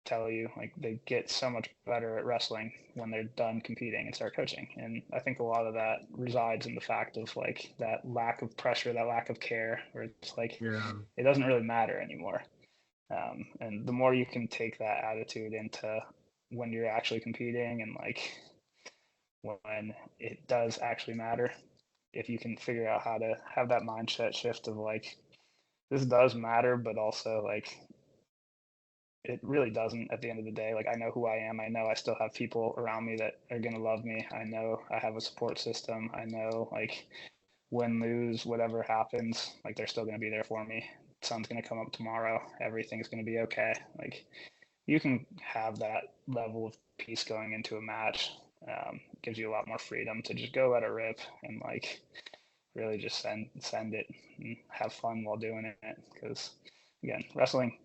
tell you like they get so much better at wrestling when they're done competing and start coaching. And I think a lot of that resides in the fact of like that lack of pressure, that lack of care, where it's like Yeah. it doesn't really matter anymore. And the more you can take that attitude into when you're actually competing and like when it does actually matter, if you can figure out how to have that mindset shift of like this does matter, but also like it really doesn't at the end of the day. Like I know who I am. I know I still have people around me that are gonna love me. I know I have a support system. I know like win, lose, whatever happens, like they're still gonna be there for me. Sun's gonna come up tomorrow. Everything's gonna be okay. Like you can have that level of peace going into a match. Gives you a lot more freedom to just go let it rip and like really just send it and have fun while doing it. Because again, wrestling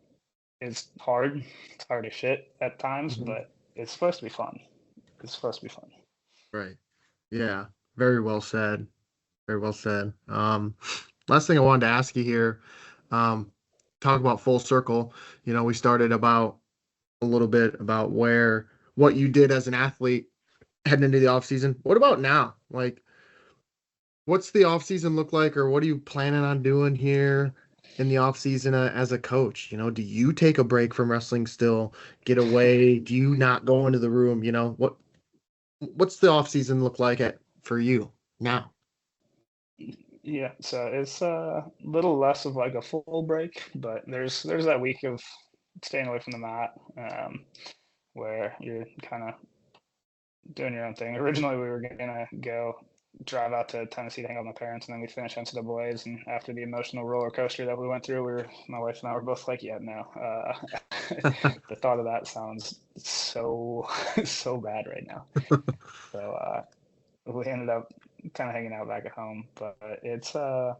is hard. It's hard as shit at times, Mhm. but it's supposed to be fun. It's supposed to be fun. Right. Yeah. Very well said. Very well said. Last thing I wanted to ask you here, talk about full circle. We started about a little bit about what you did as an athlete heading into the off season. What about now? Like, what's the off season look like, or what are you planning on doing here in the off season as a coach? Do you take a break from wrestling still, get away? Do you not go into the room? What's the off season look like for you now? Yeah, so it's a little less of like a full break, but there's that week of staying away from the mat, where you're kind of doing your own thing. Originally, we were gonna go drive out to Tennessee to hang out with my parents, and then we finished NCAA's. And after the emotional roller coaster that we went through, my wife and I were both like, "Yeah, no." The thought of that sounds so so bad right now. So we ended up kind of hanging out back at home, but it's a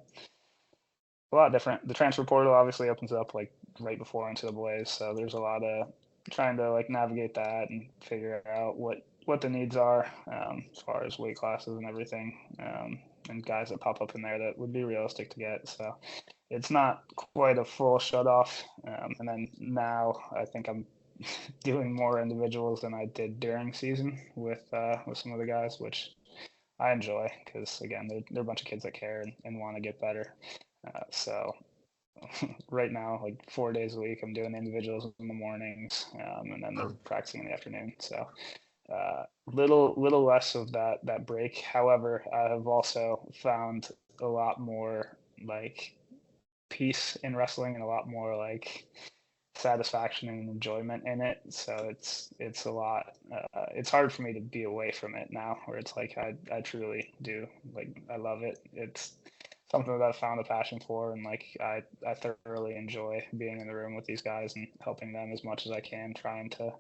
lot different. The transfer portal obviously opens up like right before NCAA's, so there's a lot of trying to like navigate that and figure out what the needs are as far as weight classes and everything, and guys that pop up in there that would be realistic to get. So it's not quite a full shut off. And then now I think I'm doing more individuals than I did during season with some of the guys, which I enjoy because again, they're a bunch of kids that care and want to get better. So right now, like 4 days a week, I'm doing individuals in the mornings, and then they're practicing in the afternoon. So little less of that break. However, I have also found a lot more like peace in wrestling and a lot more like satisfaction and enjoyment in it. So it's a lot. It's hard for me to be away from it now, where it's like I truly do like I love it. It's something that I've found a passion for, and like I thoroughly enjoy being in the room with these guys and helping them as much as I can, trying to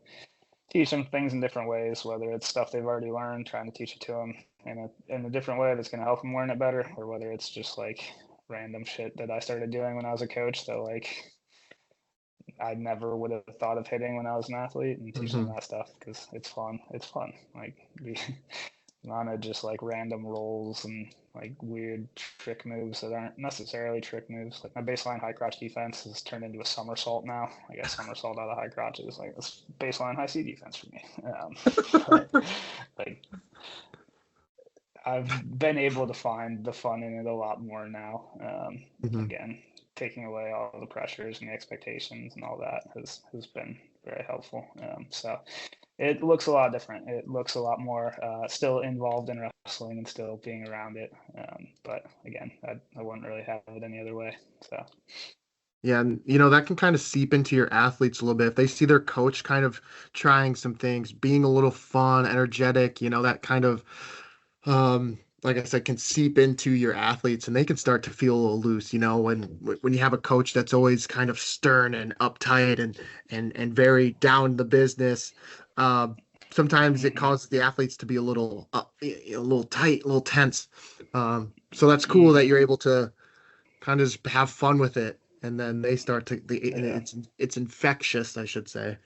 teach them things in different ways, whether it's stuff they've already learned, trying to teach it to them in a different way that's going to help them learn it better, or whether it's just like random shit that I started doing when I was a coach that like I never would have thought of hitting when I was an athlete, and teach them that stuff because it's fun. It's fun. Like not just like random rolls and like weird trick moves that aren't necessarily trick moves. Like my baseline high crotch defense has turned into a somersault now. I guess somersault out of high crotches. Like that's baseline high C defense for me. But, like I've been able to find the fun in it a lot more now. Again, taking away all the pressures and the expectations and all that has been very helpful. So it looks a lot different. It looks a lot more still involved in wrestling and still being around it. But again, I wouldn't really have it any other way. So. Yeah, and that can kind of seep into your athletes a little bit. If they see their coach kind of trying some things, being a little fun, energetic, that kind of like I said, can seep into your athletes, and they can start to feel a little loose, when you have a coach that's always kind of stern and uptight and very down the business. Sometimes it causes the athletes to be a little tight, a little tense. So that's cool that you're able to kind of just have fun with it, and then they start to it's infectious, I should say.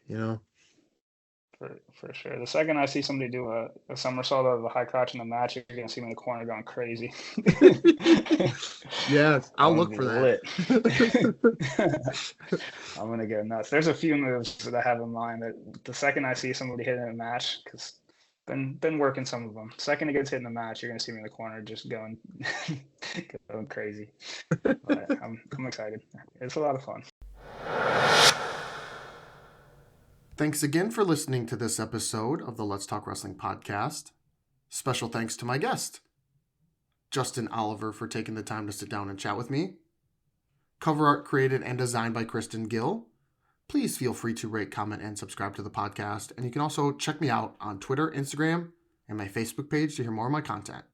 For sure. The second I see somebody do a somersault out of a high crotch in a match, you're gonna see me in the corner going crazy. Yes, I'll look for that. I'm gonna go nuts. There's a few moves that I have in mind that the second I see somebody hit in a match, because been working some of them. Second it gets hit in the match, you're gonna see me in the corner just going going crazy. But I'm excited. It's a lot of fun. Thanks again for listening to this episode of the Let's Talk Wrestling podcast. Special thanks to my guest, Justin Oliver, for taking the time to sit down and chat with me. Cover art created and designed by Kristen Gill. Please feel free to rate, comment, and subscribe to the podcast. And you can also check me out on Twitter, Instagram, and my Facebook page to hear more of my content.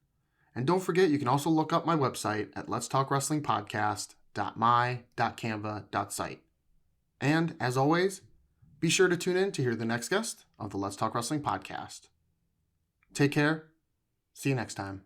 And don't forget, you can also look up my website at letstalkwrestlingpodcast.my.canva.site. And as always, be sure to tune in to hear the next guest of the Let's Talk Wrestling podcast. Take care. See you next time.